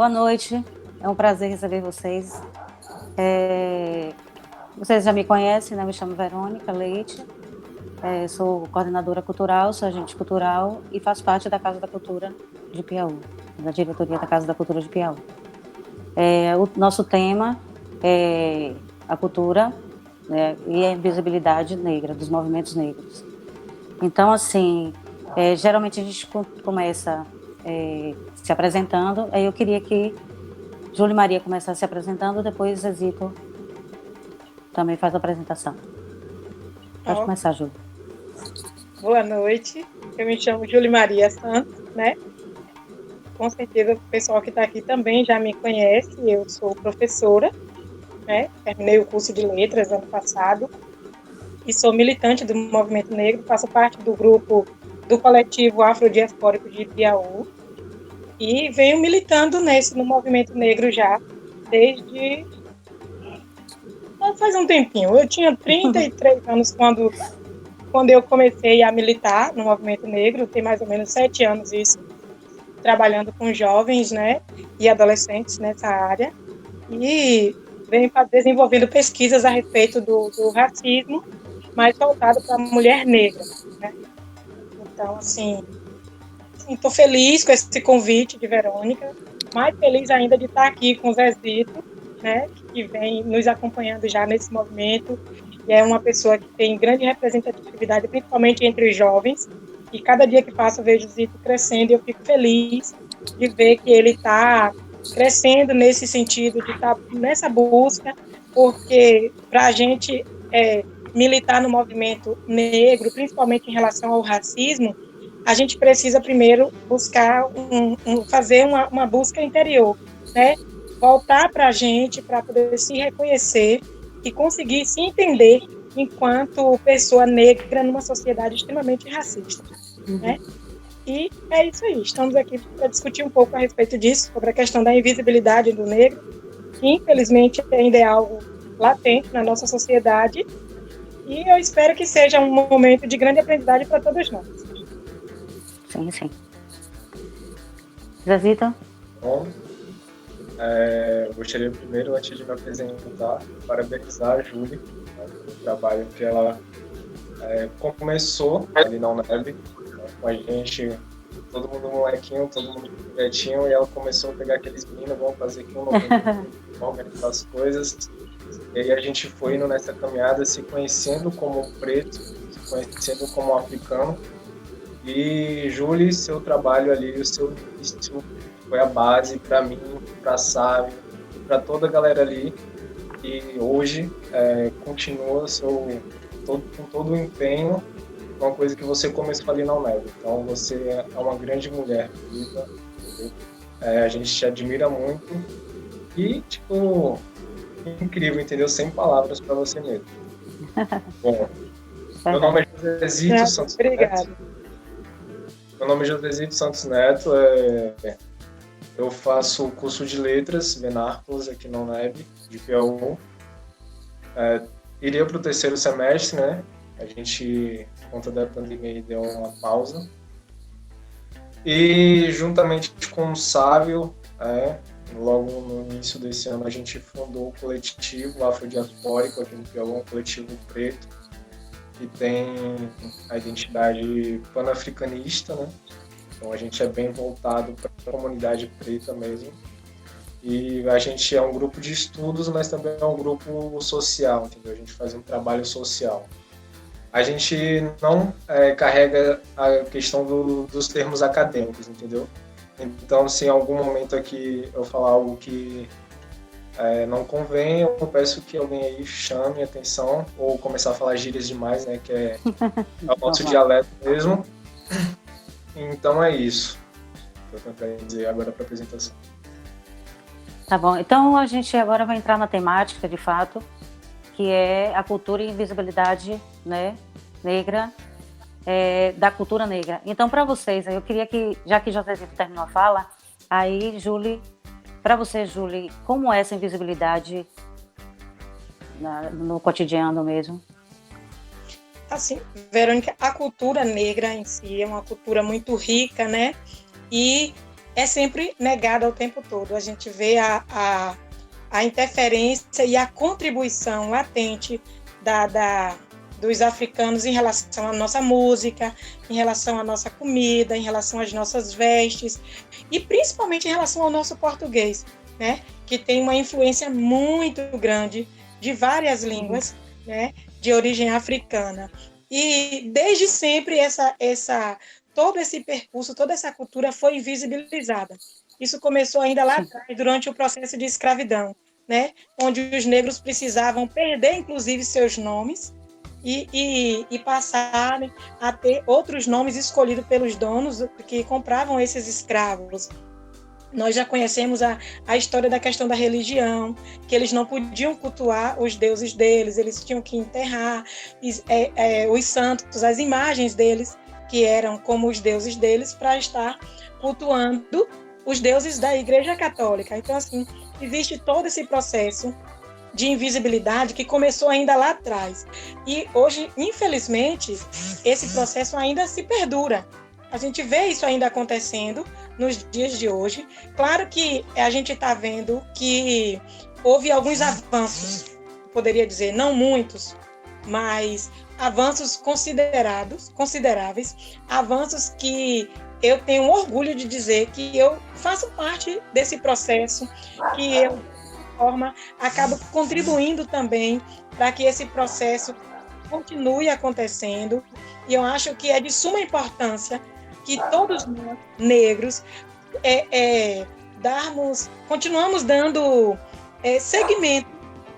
Boa noite, é um prazer receber vocês. Vocês já me conhecem, né? Me chamo Verônica Leite, sou coordenadora cultural, sou agente cultural e faço parte da Casa da Cultura de Piauí, da diretoria da Casa da Cultura de Piauí. O nosso tema é a cultura, né, e a invisibilidade negra, dos movimentos negros. Então, assim, geralmente a gente começa se apresentando, aí eu queria que Júlia Maria começasse se apresentando, depois Zezito também faz a apresentação. Pode começar, Júlia. Boa noite, eu me chamo Júlia Maria Santos, né? Com certeza o pessoal que está aqui também já me conhece, eu sou professora, né? Terminei o curso de letras ano passado e sou militante do movimento negro, faço parte do grupo do coletivo afrodiaspórico de Piauí e venho militando no movimento negro já desde faz um tempinho. Eu tinha 33 anos quando eu comecei a militar no movimento negro, tem mais ou menos 7 anos isso, trabalhando com jovens, né, e adolescentes nessa área, e venho desenvolvendo pesquisas a respeito do racismo, mais voltado para a mulher negra, né? Então, assim, estou feliz com esse convite de Verônica, mais feliz ainda de estar aqui com o Zezito, né, que vem nos acompanhando já nesse movimento, e é uma pessoa que tem grande representatividade, principalmente entre os jovens, e cada dia que passo eu vejo o Zito crescendo, e eu fico feliz de ver que ele está crescendo nesse sentido, de estar nessa busca, porque para a gente militar no movimento negro, principalmente em relação ao racismo, a gente precisa primeiro buscar fazer uma busca interior, né? Voltar para a gente, para poder se reconhecer e conseguir se entender enquanto pessoa negra numa sociedade extremamente racista, né? E é isso aí, estamos aqui para discutir um pouco a respeito disso, sobre a questão da invisibilidade do negro, que infelizmente ainda é algo latente na nossa sociedade, e eu espero que seja um momento de grande aprendizagem para todos nós. Sim, sim. Zezito? Bom, gostaria primeiro, antes de me apresentar, parabenizar a Júlia, né, pelo trabalho que ela começou ali na UNEB, né, com a gente, todo mundo molequinho, todo mundo quietinho, e ela começou a pegar aqueles meninos, vamos fazer aqui um movimento, organizar as coisas, e aí a gente foi indo nessa caminhada, se conhecendo como preto, se conhecendo como africano. E, Júlia, seu trabalho ali, o seu início foi a base para mim, para Sávio, e para toda a galera ali, que hoje continua com todo o empenho, uma coisa que você começou ali na UNEB. Então, você é uma grande mulher viva, a gente te admira muito e, tipo, incrível, entendeu? Sem palavras para você mesmo. Bom, meu nome é Josezito Santos Neto. Meu nome é Josezito Santos Neto, eu faço o curso de letras, Benarcos, aqui na UNEB, de Piauí. Iria para o 3º semestre, né? A gente, por conta da pandemia, deu uma pausa. E, juntamente com o Sávio, logo no início desse ano, a gente fundou o coletivo afrodiaspórico aqui no Piauí, um coletivo preto, que tem a identidade panafricanista, né? Então a gente é bem voltado para a comunidade preta mesmo. E a gente é um grupo de estudos, mas também é um grupo social, entendeu? A gente faz um trabalho social. A gente não carrega a questão dos termos acadêmicos, entendeu? Então, se em algum momento aqui eu falar algo que não convém, eu peço que alguém aí chame atenção ou começar a falar gírias demais, né, que é o nosso dialeto mesmo. Então é isso que eu tentei dizer agora para a apresentação. Tá bom, então a gente agora vai entrar na temática, de fato, que é a cultura e invisibilidade, né, negra, da cultura negra. Então, para vocês, eu queria que, já que José terminou a fala, aí, Júlia, para você, Júlia, como é essa invisibilidade no cotidiano mesmo? Assim, Verônica, a cultura negra em si é uma cultura muito rica, né? E é sempre negada o tempo todo. A gente vê a interferência e a contribuição latente dos africanos em relação à nossa música, em relação à nossa comida, em relação às nossas vestes e principalmente em relação ao nosso português, né? Que tem uma influência muito grande de várias línguas, né? De origem africana. E desde sempre todo esse percurso, toda essa cultura foi invisibilizada. Isso começou ainda lá atrás, durante o processo de escravidão, né? Onde os negros precisavam perder, inclusive, seus nomes e passarem a ter outros nomes escolhidos pelos donos que compravam esses escravos. Nós já conhecemos a história da questão da religião, que eles não podiam cultuar os deuses deles, eles tinham que enterrar os santos, as imagens deles, que eram como os deuses deles, para estar cultuando os deuses da Igreja Católica. Então, assim, existe todo esse processo de invisibilidade que começou ainda lá atrás. E hoje, infelizmente, esse processo ainda se perdura. A gente vê isso ainda acontecendo nos dias de hoje. Claro que a gente está vendo que houve alguns avanços, poderia dizer, não muitos, mas avanços consideráveis, avanços que eu tenho orgulho de dizer que eu faço parte desse processo, que eu, de forma, acabo contribuindo também para que esse processo continue acontecendo. E eu acho que é de suma importância que todos nós, negros, continuamos dando seguimento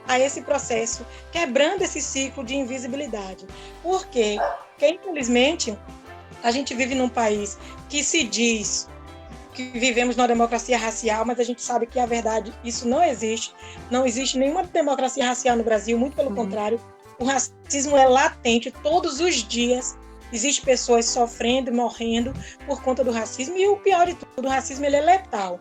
a esse processo, quebrando esse ciclo de invisibilidade. Por quê? Porque, infelizmente, a gente vive num país que se diz que vivemos numa democracia racial, mas a gente sabe que, a verdade, isso não existe. Não existe nenhuma democracia racial no Brasil, muito pelo contrário. O racismo é latente todos os dias. Existem pessoas sofrendo e morrendo por conta do racismo, e o pior de tudo, o racismo ele é letal.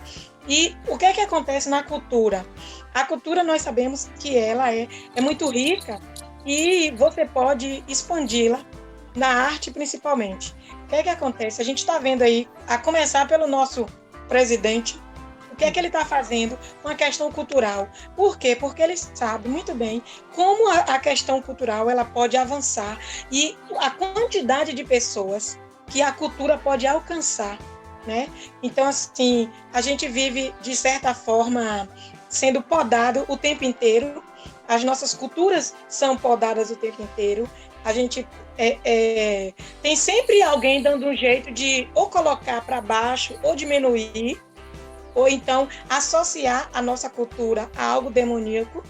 E o que é que acontece na cultura? A cultura, nós sabemos que ela é muito rica e você pode expandi-la na arte, principalmente. O que é que acontece? A gente está vendo aí, a começar pelo nosso presidente, o que é que ele está fazendo com a questão cultural. Por quê? Porque ele sabe muito bem como a questão cultural ela pode avançar e a quantidade de pessoas que a cultura pode alcançar, né? Então, assim, a gente vive, de certa forma, sendo podado o tempo inteiro. As nossas culturas são podadas o tempo inteiro. A gente tem sempre alguém dando um jeito de ou colocar para baixo ou diminuir, ou então associar a nossa cultura a algo demoníaco,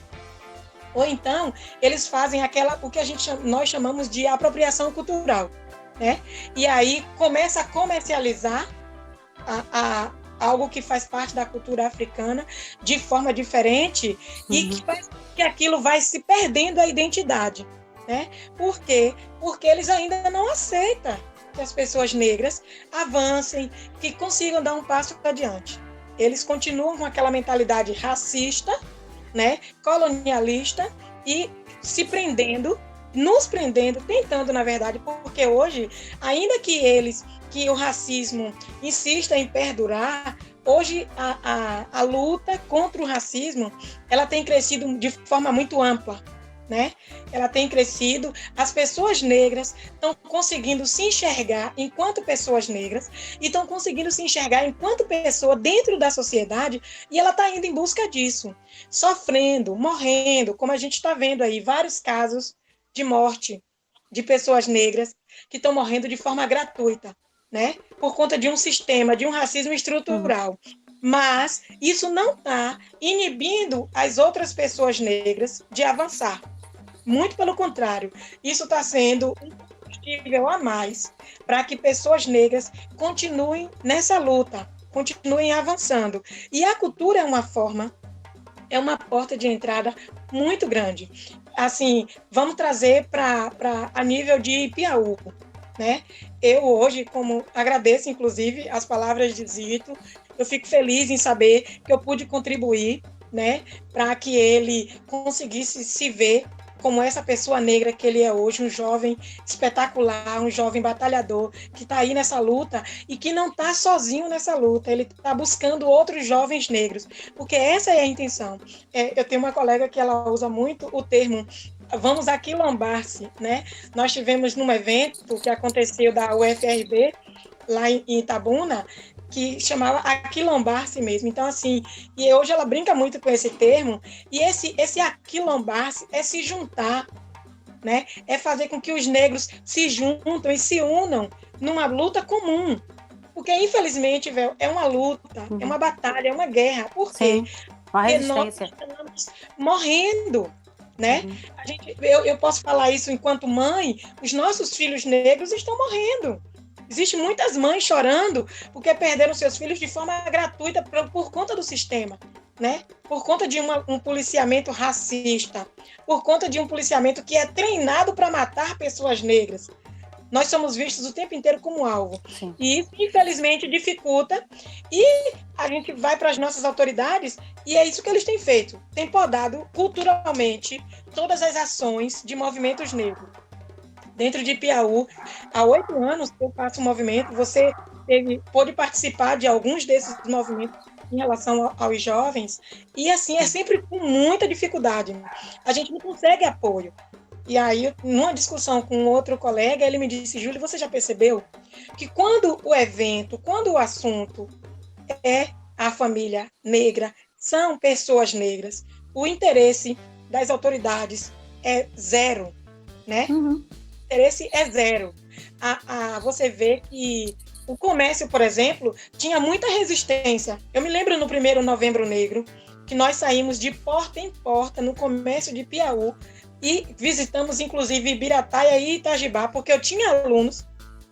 ou então eles fazem o que nós chamamos de apropriação cultural, né? E aí começa a comercializar algo que faz parte da cultura africana de forma diferente e que faz que aquilo vai se perdendo a identidade, né? Por quê? Porque eles ainda não aceitam que as pessoas negras avancem, que consigam dar um passo adiante. Eles continuam com aquela mentalidade racista, né, colonialista e nos prendendo, tentando, na verdade, porque hoje, ainda que o racismo insista em perdurar, hoje a luta contra o racismo, ela tem crescido de forma muito ampla, né? Ela tem crescido, as pessoas negras estão conseguindo se enxergar enquanto pessoas negras e estão conseguindo se enxergar enquanto pessoa dentro da sociedade, e ela está indo em busca disso, sofrendo, morrendo, como a gente está vendo aí, vários casos de morte de pessoas negras que estão morrendo de forma gratuita, né? Por conta de um sistema, de um racismo estrutural. Mas isso não está inibindo as outras pessoas negras de avançar. Muito pelo contrário, isso está sendo um combustível a mais para que pessoas negras continuem nessa luta, continuem avançando. E a cultura é uma porta de entrada muito grande. Assim, vamos trazer a nível de Piauí, né? Eu hoje, agradeço inclusive as palavras de Zito, eu fico feliz em saber que eu pude contribuir, né, para que ele conseguisse se ver como essa pessoa negra que ele é hoje, um jovem espetacular, um jovem batalhador, que está aí nessa luta e que não está sozinho nessa luta, ele está buscando outros jovens negros, porque essa é a intenção. Eu tenho uma colega que ela usa muito o termo vamos aquilombar-se, né? Nós tivemos num evento que aconteceu da UFRB, lá em Itabuna, que chamava aquilombar-se mesmo. Então, assim, e hoje ela brinca muito com esse termo, e esse aquilombar-se é se juntar, né? É fazer com que os negros se juntam e se unam numa luta comum. Porque, infelizmente, velho, é uma luta, é uma batalha, é uma guerra. Por quê? Sim, uma resistência. Porque nós estamos morrendo, né? Eu posso falar isso enquanto mãe, os nossos filhos negros estão morrendo. Existem muitas mães chorando porque perderam seus filhos de forma gratuita por conta do sistema, né? Por conta de um policiamento racista, por conta de um policiamento que é treinado para matar pessoas negras. Nós somos vistos o tempo inteiro como alvo. Sim. E isso, infelizmente, dificulta. E a gente vai para as nossas autoridades e é isso que eles têm feito. Têm podado culturalmente todas as ações de movimentos negros. Dentro de Piauí, há 8 anos que eu faço movimento, você pôde participar de alguns desses movimentos em relação aos jovens, e assim, é sempre com muita dificuldade. A gente não consegue apoio. E aí, numa discussão com outro colega, ele me disse, Júlia, você já percebeu que quando o evento, quando o assunto é a família negra, são pessoas negras, o interesse das autoridades é zero, né? O interesse é zero. Você vê que o comércio, por exemplo, tinha muita resistência. Eu me lembro no primeiro Novembro Negro, que nós saímos de porta em porta no comércio de Piauí, e visitamos, inclusive, Ibirataia e Itajibá, porque eu tinha alunos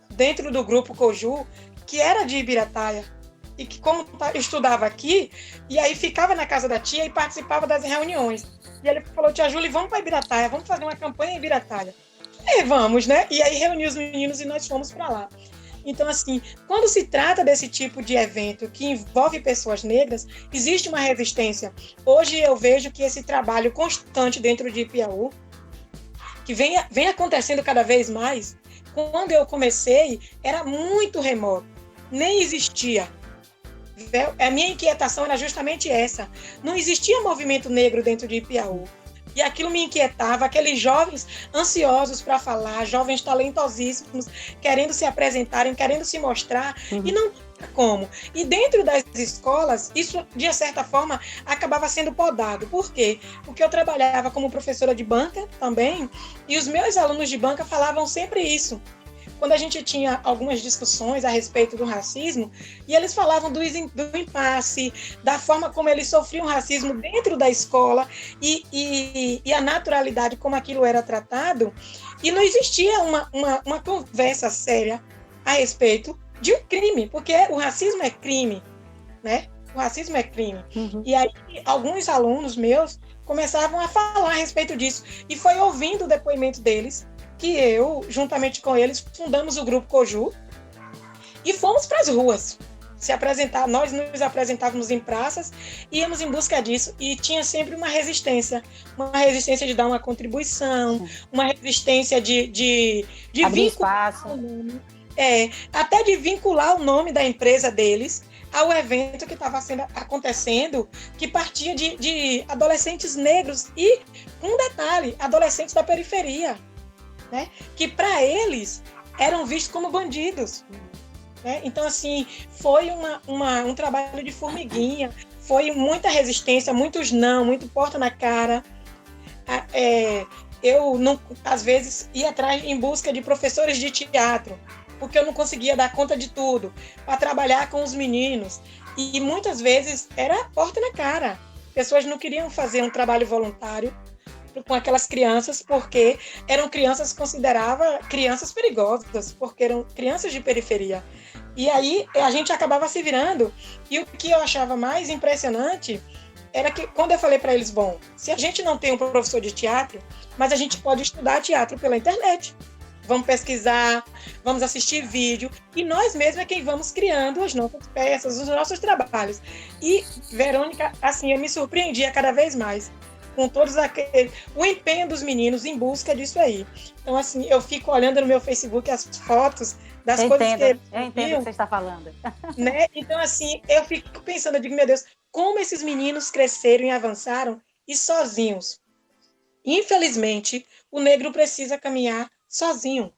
dentro do grupo Coju que era de Ibirataia e que, como estudava aqui, e aí ficava na casa da tia e participava das reuniões. E ele falou, tia Júlia, vamos para Ibirataia, vamos fazer uma campanha em Ibirataia. E vamos, né? E aí reuniu os meninos e nós fomos para lá. Então, assim, quando se trata desse tipo de evento que envolve pessoas negras, existe uma resistência. Hoje eu vejo que esse trabalho constante dentro de Piauí, que vem acontecendo cada vez mais, quando eu comecei, era muito remoto, nem existia. A minha inquietação era justamente essa. Não existia movimento negro dentro de Piauí. E aquilo me inquietava, aqueles jovens ansiosos para falar, jovens talentosíssimos, querendo se apresentarem, querendo se mostrar, e não tinha como. E dentro das escolas, isso, de certa forma, acabava sendo podado. Por quê? Porque eu trabalhava como professora de banca também, e os meus alunos de banca falavam sempre isso. Quando a gente tinha algumas discussões a respeito do racismo, e eles falavam do impasse, da forma como eles sofriam racismo dentro da escola e a naturalidade como aquilo era tratado, e não existia uma conversa séria a respeito de um crime, porque o racismo é crime, né? O racismo é crime. E aí, alguns alunos meus começavam a falar a respeito disso, e foi ouvindo o depoimento deles que eu, juntamente com eles, fundamos o Grupo Coju e fomos para as ruas se apresentar. Nós nos apresentávamos em praças, íamos em busca disso e tinha sempre uma resistência de dar uma contribuição, uma resistência de vincular o nome, até de vincular o nome da empresa deles ao evento que estava acontecendo, que partia de adolescentes negros e, com um detalhe, adolescentes da periferia, né? Que para eles eram vistos como bandidos, né? Então, assim, foi um trabalho de formiguinha, foi muita resistência, muitos não, muito porta na cara. Eu, não, às vezes, ia atrás em busca de professores de teatro, porque eu não conseguia dar conta de tudo, para trabalhar com os meninos. E muitas vezes era porta na cara. Pessoas não queriam fazer um trabalho voluntário com aquelas crianças, porque eram crianças consideradas crianças perigosas, porque eram crianças de periferia. E aí a gente acabava se virando, e o que eu achava mais impressionante era que, quando eu falei para eles, bom, se a gente não tem um professor de teatro, mas a gente pode estudar teatro pela internet, vamos pesquisar, vamos assistir vídeo, e nós mesmos é quem vamos criando as nossas peças, os nossos trabalhos. E, Verônica, assim, eu me surpreendia cada vez mais. com todos aqueles, o empenho dos meninos em busca disso aí. Então, assim, eu fico olhando no meu Facebook as fotos das coisas que eles eu entendo o que você está falando. né? Então, assim, eu fico pensando, eu digo, meu Deus, como esses meninos cresceram e avançaram e sozinhos. Infelizmente, o negro precisa caminhar sozinho.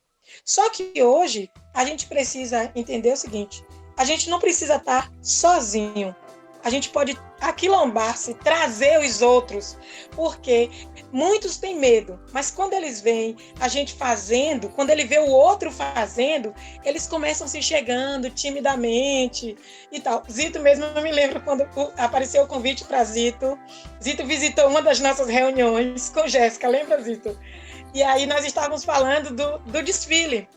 Só que hoje, a gente precisa entender o seguinte, a gente não precisa estar sozinho. A gente pode aquilombar-se, trazer os outros, porque muitos têm medo, mas quando eles veem a gente fazendo, quando ele vê o outro fazendo, eles começam a se chegando timidamente e tal. Zito mesmo, eu me lembro quando apareceu o convite para Zito. Zito visitou uma das nossas reuniões com Jéssica, lembra, Zito? E aí nós estávamos falando do desfile.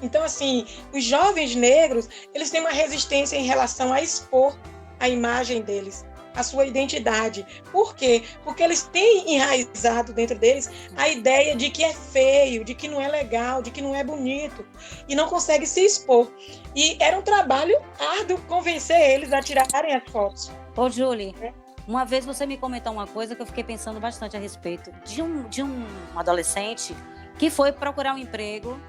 Então, assim, os jovens negros, eles têm uma resistência em relação a expor a imagem deles, a sua identidade. Por quê? Porque eles têm enraizado dentro deles a ideia de que é feio, de que não é legal, de que não é bonito, e não consegue se expor. E era um trabalho árduo convencer eles a tirarem as fotos. Ô, Julie, uma vez você me comentou uma coisa que eu fiquei pensando bastante a respeito de um adolescente que foi procurar um emprego,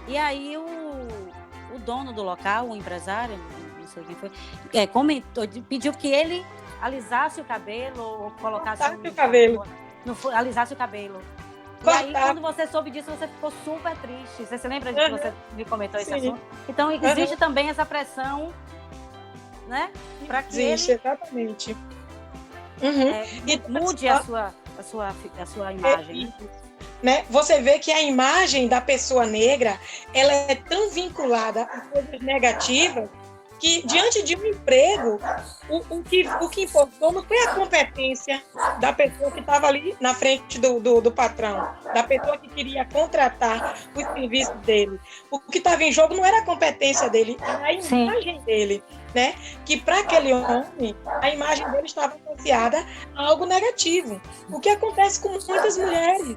e aí o dono do local, o empresário, não sei quem foi, comentou, pediu que ele alisasse o cabelo ou colocasse o cabelo. Alisasse o cabelo. Cortar. E aí, quando você soube disso, você ficou super triste. Você se lembra de que você me comentou esse assunto? Então, existe também essa pressão, né? Para que existe, exatamente. Mude a sua imagem. Né? Você vê que a imagem da pessoa negra, ela é tão vinculada a coisas negativas que, diante de um emprego, o que importou não foi a competência da pessoa que estava ali na frente do patrão, da pessoa que queria contratar o serviço dele. O que estava em jogo não era a competência dele, era a imagem dele, né? Que para aquele homem, a imagem dele estava associada a algo negativo. O que acontece com muitas mulheres,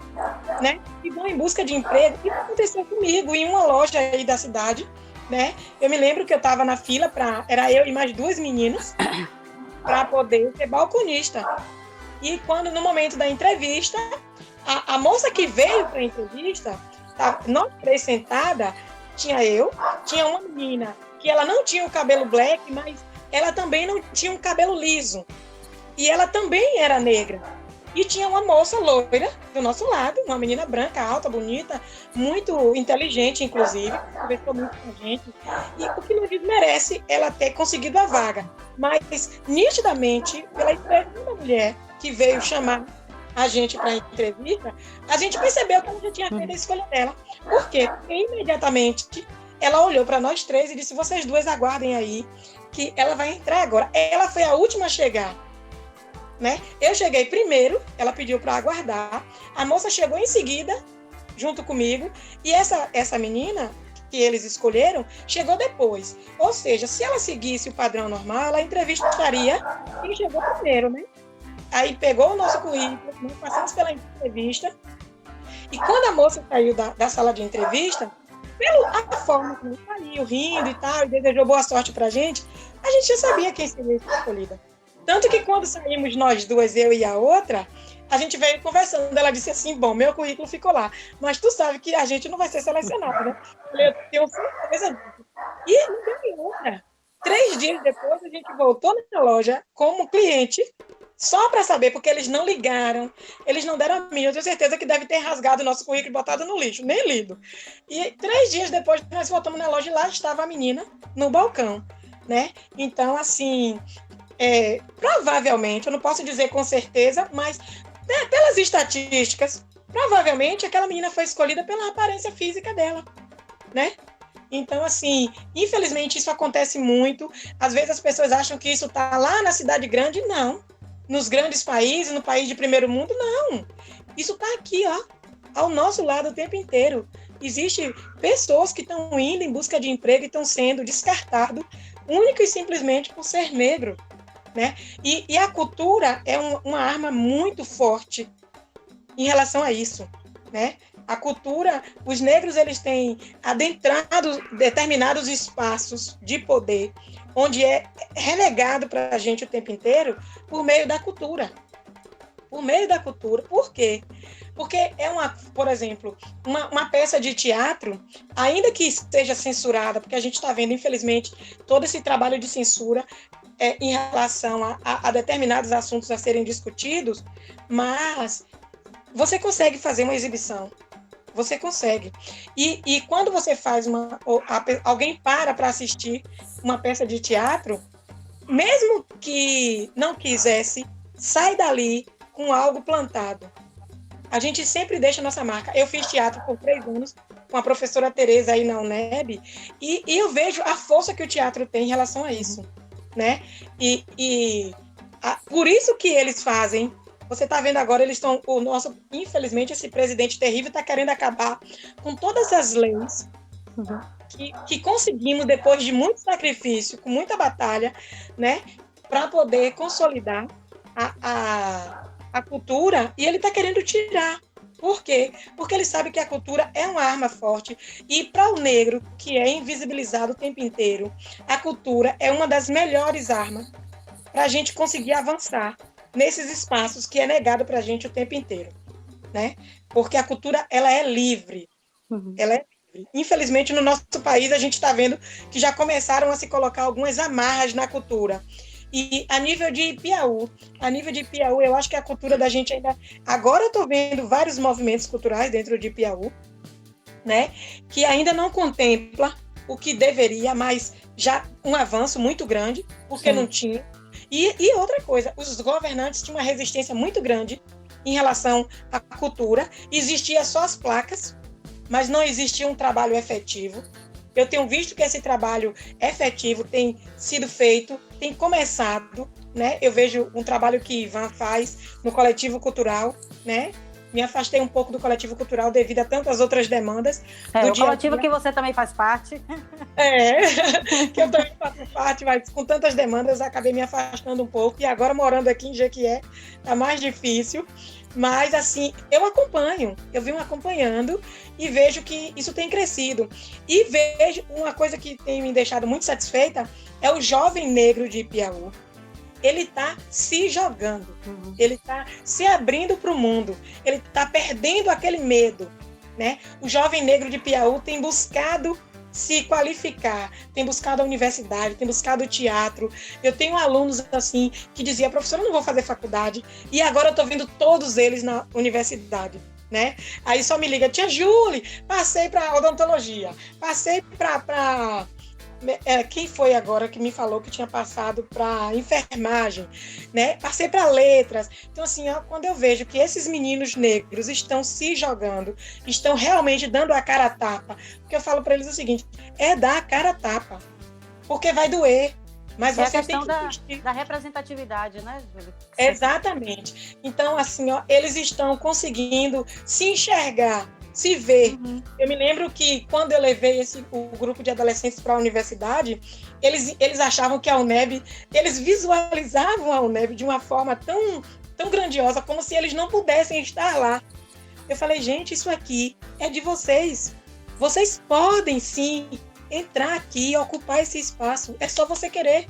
né? Que vão em busca de emprego. Isso aconteceu comigo em uma loja aí da cidade, né? Eu me lembro que eu estava na fila era eu e mais duas meninas para poder ser balconista. E quando no momento da entrevista, a moça que veio para a entrevista, nós três sentadas, tinha uma menina que ela não tinha o cabelo black, mas ela também não tinha um cabelo liso. E ela também era negra. E tinha uma moça loira do nosso lado, uma menina branca, alta, bonita, muito inteligente, inclusive, conversou muito com a gente. E o que não desmerece ela ter conseguido a vaga. Mas, nitidamente, pela expressão da mulher que veio chamar a gente para a entrevista, a gente percebeu que ela já tinha feito a escolha dela. Por quê? Porque imediatamente ela olhou para nós três e disse: vocês duas aguardem aí, que ela vai entrar agora. Ela foi a última a chegar. Né? Eu cheguei primeiro, ela pediu para aguardar, a moça chegou em seguida, junto comigo, e essa menina que eles escolheram, chegou depois. Ou seja, se ela seguisse o padrão normal, ela entrevistaria quem chegou primeiro, né? Aí pegou o nosso currículo, nós passamos pela entrevista, e quando a moça saiu da sala de entrevista, pela forma como ela saiu, rindo e tal, e desejou boa sorte pra gente, a gente já sabia quem seria escolhida. Tanto que quando saímos nós duas, eu e a outra, a gente veio conversando. Ela disse assim: bom, meu currículo ficou lá, mas tu sabe que a gente não vai ser selecionado, né? Eu tenho certeza disso. E não deu outra. 3 dias depois, a gente voltou na loja como cliente, só para saber, porque eles não ligaram, eles não deram a mim. Eu tenho certeza que deve ter rasgado o nosso currículo e botado no lixo, nem lido. E 3 dias depois, nós voltamos na loja e lá estava a menina no balcão, né? Então, assim... provavelmente, eu não posso dizer com certeza, mas pelas estatísticas, provavelmente aquela menina foi escolhida pela aparência física dela, né? Então, assim, infelizmente isso acontece muito. Às vezes as pessoas acham que isso está lá na cidade grande, não. Nos grandes países, no país de primeiro mundo, não. Isso está aqui, ó, ao nosso lado o tempo inteiro. Existem pessoas que estão indo em busca de emprego e estão sendo descartados única e simplesmente por ser negro. Né? E a cultura é uma arma muito forte em relação a isso, né? A cultura, os negros eles têm adentrado determinados espaços de poder, onde é relegado para a gente o tempo inteiro por meio da cultura, por meio da cultura. Por quê? Porque por exemplo, uma peça de teatro, ainda que seja censurada, porque a gente está vendo, infelizmente, todo esse trabalho de censura em relação a determinados assuntos a serem discutidos, mas você consegue fazer uma exibição. Você consegue. E quando você faz alguém para assistir uma peça de teatro, mesmo que não quisesse, sai dali com algo plantado. A gente sempre deixa a nossa marca. Eu fiz teatro por 3 anos com a professora Tereza aí na UNEB, e eu vejo a força que o teatro tem em relação a isso, né? Por isso que eles fazem. Você está vendo agora, infelizmente, esse presidente terrível está querendo acabar com todas as leis que conseguimos, depois de muito sacrifício, com muita batalha, né, para poder consolidar a cultura, e ele está querendo tirar. Por quê? Porque ele sabe que a cultura é uma arma forte, e para o negro, que é invisibilizado o tempo inteiro, a cultura é uma das melhores armas para a gente conseguir avançar nesses espaços que é negado para a gente o tempo inteiro, né? Porque a cultura, ela é livre. Ela é livre. Infelizmente, no nosso país, a gente está vendo que já começaram a se colocar algumas amarras na cultura. E a nível de Piauí, eu acho que a cultura da gente ainda... Agora eu estou vendo vários movimentos culturais dentro de Piauí, né? Que ainda não contempla o que deveria, mas já um avanço muito grande, porque não tinha. E outra coisa, os governantes tinham uma resistência muito grande em relação à cultura. Existiam só as placas, mas não existia um trabalho efetivo. Eu tenho visto que esse trabalho efetivo tem sido feito, tem começado, né? Eu vejo um trabalho que Ivan faz no coletivo cultural, né? Me afastei um pouco do coletivo cultural devido a tantas outras demandas. O coletivo que você também faz parte. Que eu também faço parte, mas com tantas demandas acabei me afastando um pouco. E agora, morando aqui em Jequié, está mais difícil. Mas, assim, eu venho acompanhando e vejo que isso tem crescido. E vejo uma coisa que tem me deixado muito satisfeita, é o jovem negro de Piauí. Ele está se jogando, ele está se abrindo para o mundo, ele está perdendo aquele medo, né? O jovem negro de Piauí tem buscado se qualificar, tem buscado a universidade, tem buscado o teatro. Eu tenho alunos assim que diziam: professora, eu não vou fazer faculdade, e agora eu estou vendo todos eles na universidade, né? Aí só me liga: tia Júlia, passei para odontologia, passei para quem foi agora que me falou que tinha passado para enfermagem, né? Passei para letras. Então, assim, quando eu vejo que esses meninos negros estão se jogando, estão realmente dando a cara a tapa, porque eu falo para eles o seguinte: é dar a cara a tapa, porque vai doer, mas você tem que insistir. Da representatividade, né, Júlia? Exatamente. Então, assim, eles estão conseguindo se enxergar, se ver. Eu me lembro que quando eu levei o grupo de adolescentes para a universidade, eles achavam que a UNEB, eles visualizavam a UNEB de uma forma tão, tão grandiosa, como se eles não pudessem estar lá. Eu falei: gente, isso aqui é de vocês. Vocês podem, sim, entrar aqui e ocupar esse espaço. É só você querer.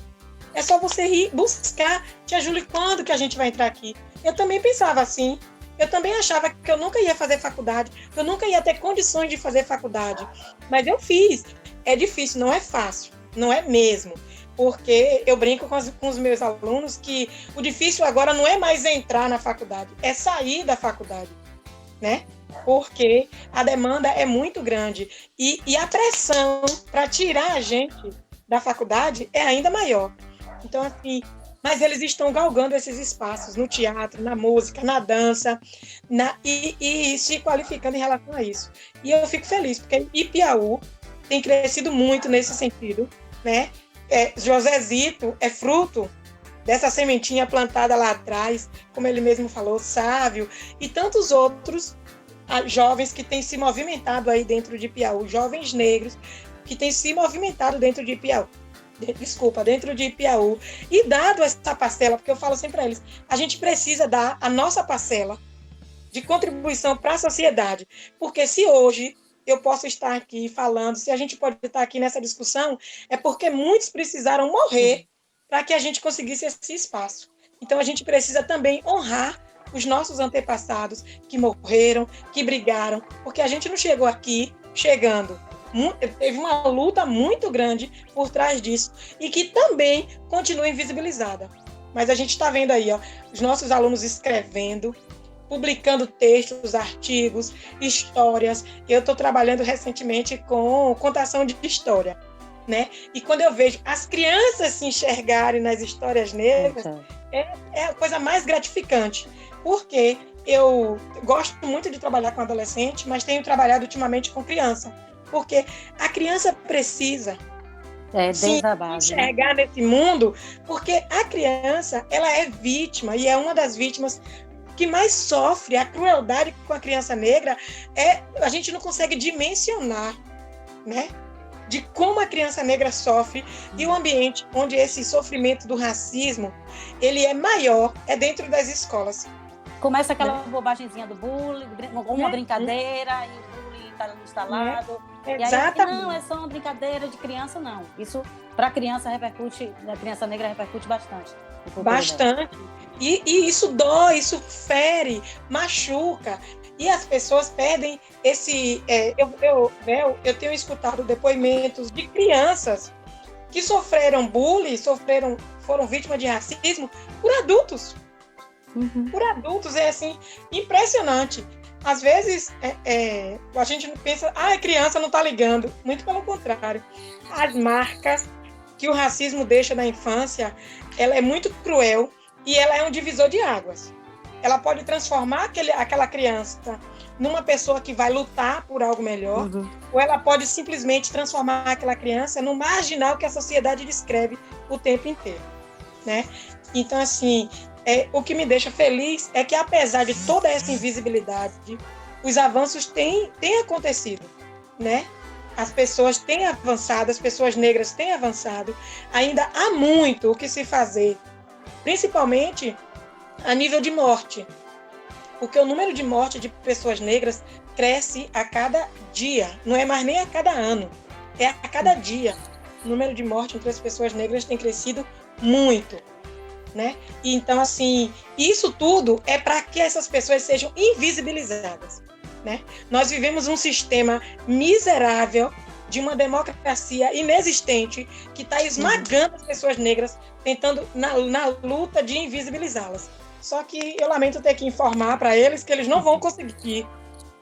É só você ir buscar. Tia Júlia, quando que a gente vai entrar aqui? Eu também pensava assim. Eu também achava que eu nunca ia fazer faculdade, eu nunca ia ter condições de fazer faculdade, mas eu fiz. É difícil, não é fácil, não é mesmo, porque eu brinco com os meus alunos que o difícil agora não é mais entrar na faculdade, é sair da faculdade, né? Porque a demanda é muito grande e a pressão para tirar a gente da faculdade é ainda maior. Então, assim, mas eles estão galgando esses espaços no teatro, na música, na dança, e se qualificando em relação a isso. E eu fico feliz, porque Piauí tem crescido muito nesse sentido, né? Josezito é fruto dessa sementinha plantada lá atrás, como ele mesmo falou, Sávio, e tantos outros jovens que têm se movimentado aí dentro de Piauí, jovens negros que têm se movimentado dentro de Piauí. Dentro de Piauí, e dado essa parcela, porque eu falo sempre para eles, a gente precisa dar a nossa parcela de contribuição para a sociedade, porque se hoje eu posso estar aqui falando, se a gente pode estar aqui nessa discussão, é porque muitos precisaram morrer para que a gente conseguisse esse espaço. Então a gente precisa também honrar os nossos antepassados que morreram, que brigaram, porque a gente não chegou aqui chegando. Teve uma luta muito grande por trás disso e que também continua invisibilizada. Mas a gente está vendo aí, ó, os nossos alunos escrevendo, publicando textos, artigos, histórias. Eu estou trabalhando recentemente com contação de história, né? E quando eu vejo as crianças se enxergarem nas histórias negras, é a coisa mais gratificante, porque eu gosto muito de trabalhar com adolescente, mas tenho trabalhado ultimamente com criança, porque a criança precisa se enxergar nesse mundo, porque a criança, ela é vítima, e é uma das vítimas que mais sofre. A crueldade com a criança negra, a gente não consegue dimensionar, né? De como a criança negra sofre, e o ambiente onde esse sofrimento do racismo ele é maior é dentro das escolas. Começa aquela bobagemzinha do bullying, uma brincadeira, e o bullying está instalado. Exatamente. E aí, não, é só uma brincadeira de criança, não. Isso, para a criança, repercute, a criança negra repercute bastante. Bastante. E isso dói, isso fere, machuca. E as pessoas perdem esse... Eu tenho escutado depoimentos de crianças que sofreram bullying, foram vítimas de racismo por adultos. Por adultos, é assim, impressionante. Às vezes, a gente pensa, a criança não está ligando. Muito pelo contrário. As marcas que o racismo deixa na infância, ela é muito cruel e ela é um divisor de águas. Ela pode transformar aquela criança numa pessoa que vai lutar por algo melhor, ou ela pode simplesmente transformar aquela criança no marginal que a sociedade descreve o tempo inteiro, né? Então, assim, o que me deixa feliz é que, apesar de toda essa invisibilidade, os avanços têm acontecido, né? As pessoas têm avançado, as pessoas negras têm avançado. Ainda há muito o que se fazer, principalmente a nível de morte, porque o número de morte de pessoas negras cresce a cada dia, não é mais nem a cada ano, é a cada dia. O número de morte entre as pessoas negras tem crescido muito, né? E então, assim, isso tudo é para que essas pessoas sejam invisibilizadas, né? Nós vivemos um sistema miserável de uma democracia inexistente que está esmagando as pessoas negras, tentando na luta de invisibilizá-las. Só que eu lamento ter que informar para eles que eles não vão conseguir,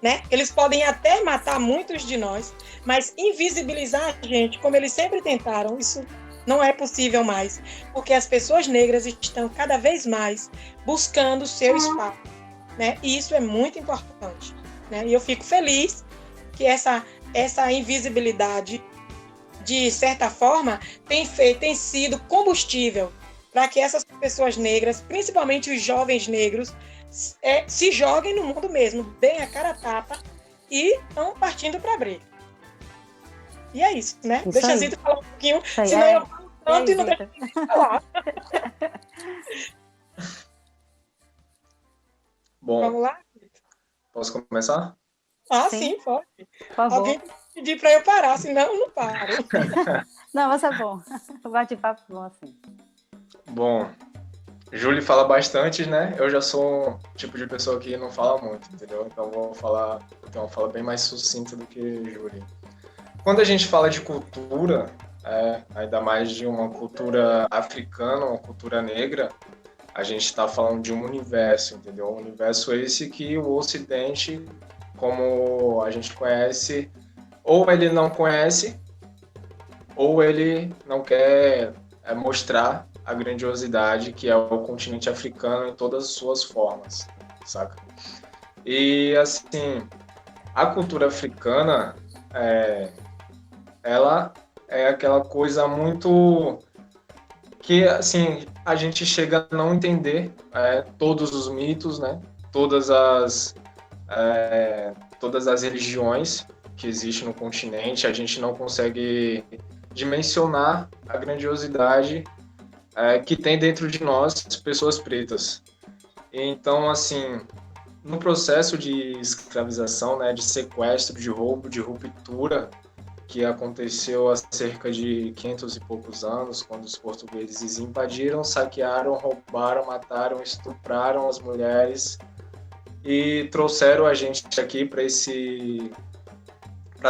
né? Eles podem até matar muitos de nós, mas invisibilizar a gente, como eles sempre tentaram, isso não é possível mais, porque as pessoas negras estão cada vez mais buscando o seu espaço, né? E isso é muito importante, né? E eu fico feliz que essa invisibilidade, de certa forma, tem sido combustível para que essas pessoas negras, principalmente os jovens negros, se joguem no mundo mesmo, deem a cara a tapa e estão partindo para a briga. E é isso, né? Isso Deixa a aí. Zita falar um pouquinho, Aí, senão eu falo tanto e não Zita. deixo de falar. Bom, Vamos lá? posso começar? Sim, pode. Por favor. Alguém pedir para eu parar, senão eu não paro. Não, mas é bom. O bate-papo é bom assim. Bom, Júlia fala bastante, né? Eu já sou um tipo de pessoa que não fala muito, entendeu? Então vou ter uma fala bem mais sucinta do que Júlia. Quando a gente fala de cultura, ainda mais de uma cultura africana, uma cultura negra, a gente está falando de um universo, entendeu? Um universo esse que o Ocidente, como a gente conhece, ou ele não conhece, ou ele não quer mostrar a grandiosidade que é o continente africano em todas as suas formas, saca? E, assim, a cultura africana, ela é aquela coisa muito que, assim, a gente chega a não entender todos os mitos, né? Todas as religiões que existem no continente, a gente não consegue dimensionar a grandiosidade que tem dentro de nós, pessoas pretas. Então, assim, no processo de escravização, né, de sequestro, de roubo, de ruptura, que aconteceu há cerca de 500 e poucos anos, quando os portugueses invadiram, saquearam, roubaram, mataram, estupraram as mulheres e trouxeram a gente aqui para as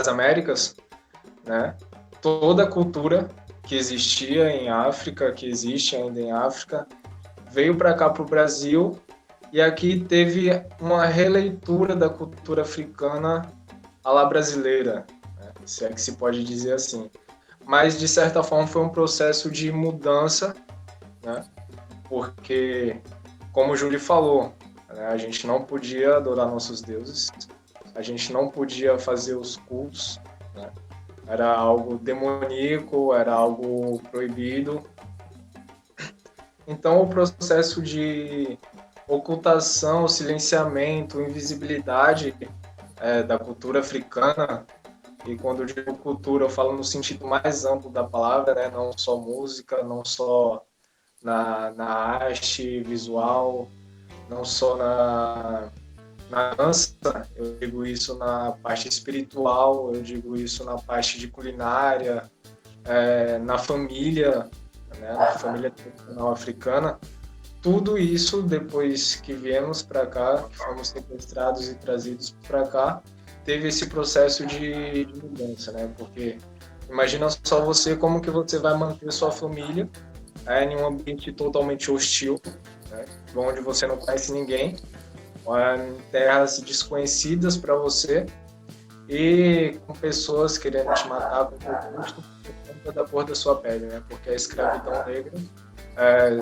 Américas, né? Toda a cultura que existia em África, que existe ainda em África, veio para cá, para o Brasil, e aqui teve uma releitura da cultura africana à la brasileira, né? Se é que se pode dizer assim. Mas, de certa forma, foi um processo de mudança, né? Porque, como o Júlio falou, né, a gente não podia adorar nossos deuses, a gente não podia fazer os cultos, né? Era algo demoníaco, era algo proibido. Então, o processo de ocultação, silenciamento, invisibilidade da cultura africana, e quando eu digo cultura, eu falo no sentido mais amplo da palavra, né? Não só música, não só na arte visual, não só na dança, eu digo isso na parte espiritual, eu digo isso na parte de culinária, na família, né? Na família tradicional africana. Tudo isso, depois que viemos para cá, que fomos sequestrados e trazidos para cá, teve esse processo de mudança, né? Porque imagina só você, como que você vai manter sua família em um ambiente totalmente hostil, né? Onde você não conhece ninguém, em terras desconhecidas para você e com pessoas querendo te matar com todo custo por conta da cor da sua pele, né? Porque a escravidão negra,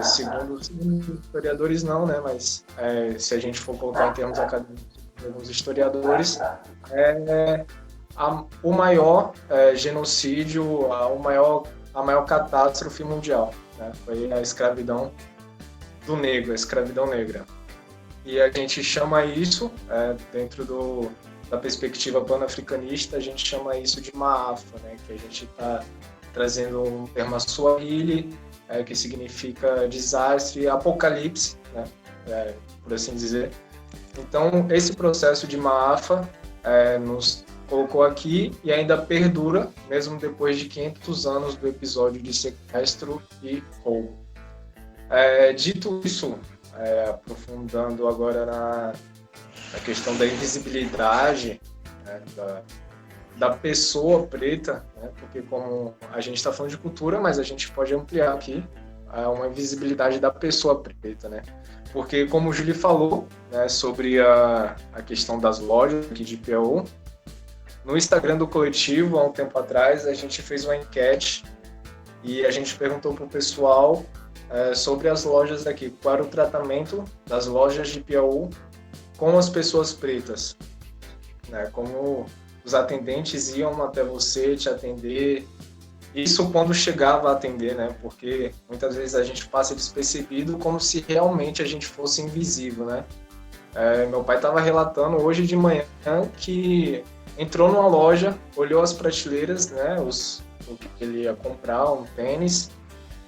segundo os historiadores não, né? Mas se a gente for colocar em termos acadêmicos, alguns historiadores, o maior genocídio, a maior catástrofe mundial, né? Foi a escravidão do negro, a escravidão negra. E a gente chama isso, dentro da perspectiva pan-africanista, a gente chama isso de Maafa, né? Que a gente está trazendo um termo Swahili, que significa desastre, apocalipse, né? Por assim dizer. Então, esse processo de Maafa nos colocou aqui e ainda perdura, mesmo depois de 500 anos do episódio de sequestro e roubo. Dito isso, aprofundando agora na questão da invisibilidade, né, da pessoa preta, né, porque como a gente está falando de cultura, mas a gente pode ampliar aqui uma invisibilidade da pessoa preta, né? Porque, como o Júlio falou, né, sobre a questão das lojas aqui de Piauí, no Instagram do coletivo, há um tempo atrás, a gente fez uma enquete e a gente perguntou para o pessoal sobre as lojas daqui, qual era o tratamento das lojas de Piauí com as pessoas pretas, né? Como os atendentes iam até você te atender, isso quando chegava a atender, né? Porque muitas vezes a gente passa despercebido como se realmente a gente fosse invisível, né? Meu pai estava relatando hoje de manhã que entrou numa loja, olhou as prateleiras, né? O que ele ia comprar, um tênis,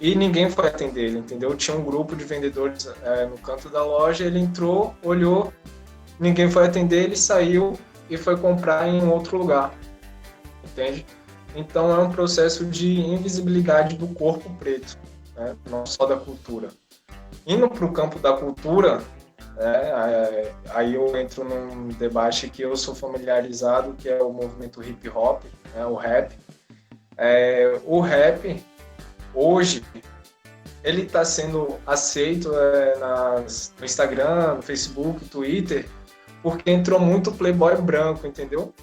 e ninguém foi atender ele, entendeu? Tinha um grupo de vendedores no canto da loja, ele entrou, olhou, ninguém foi atender, ele saiu e foi comprar em um outro lugar, entende? Então é um processo de invisibilidade do corpo preto, né? Não só da cultura. Indo para o campo da cultura, aí eu entro num debate que eu sou familiarizado, que é o movimento hip hop, né? O rap. O rap, hoje, ele está sendo aceito no Instagram, no Facebook, Twitter, porque entrou muito playboy branco, entendeu?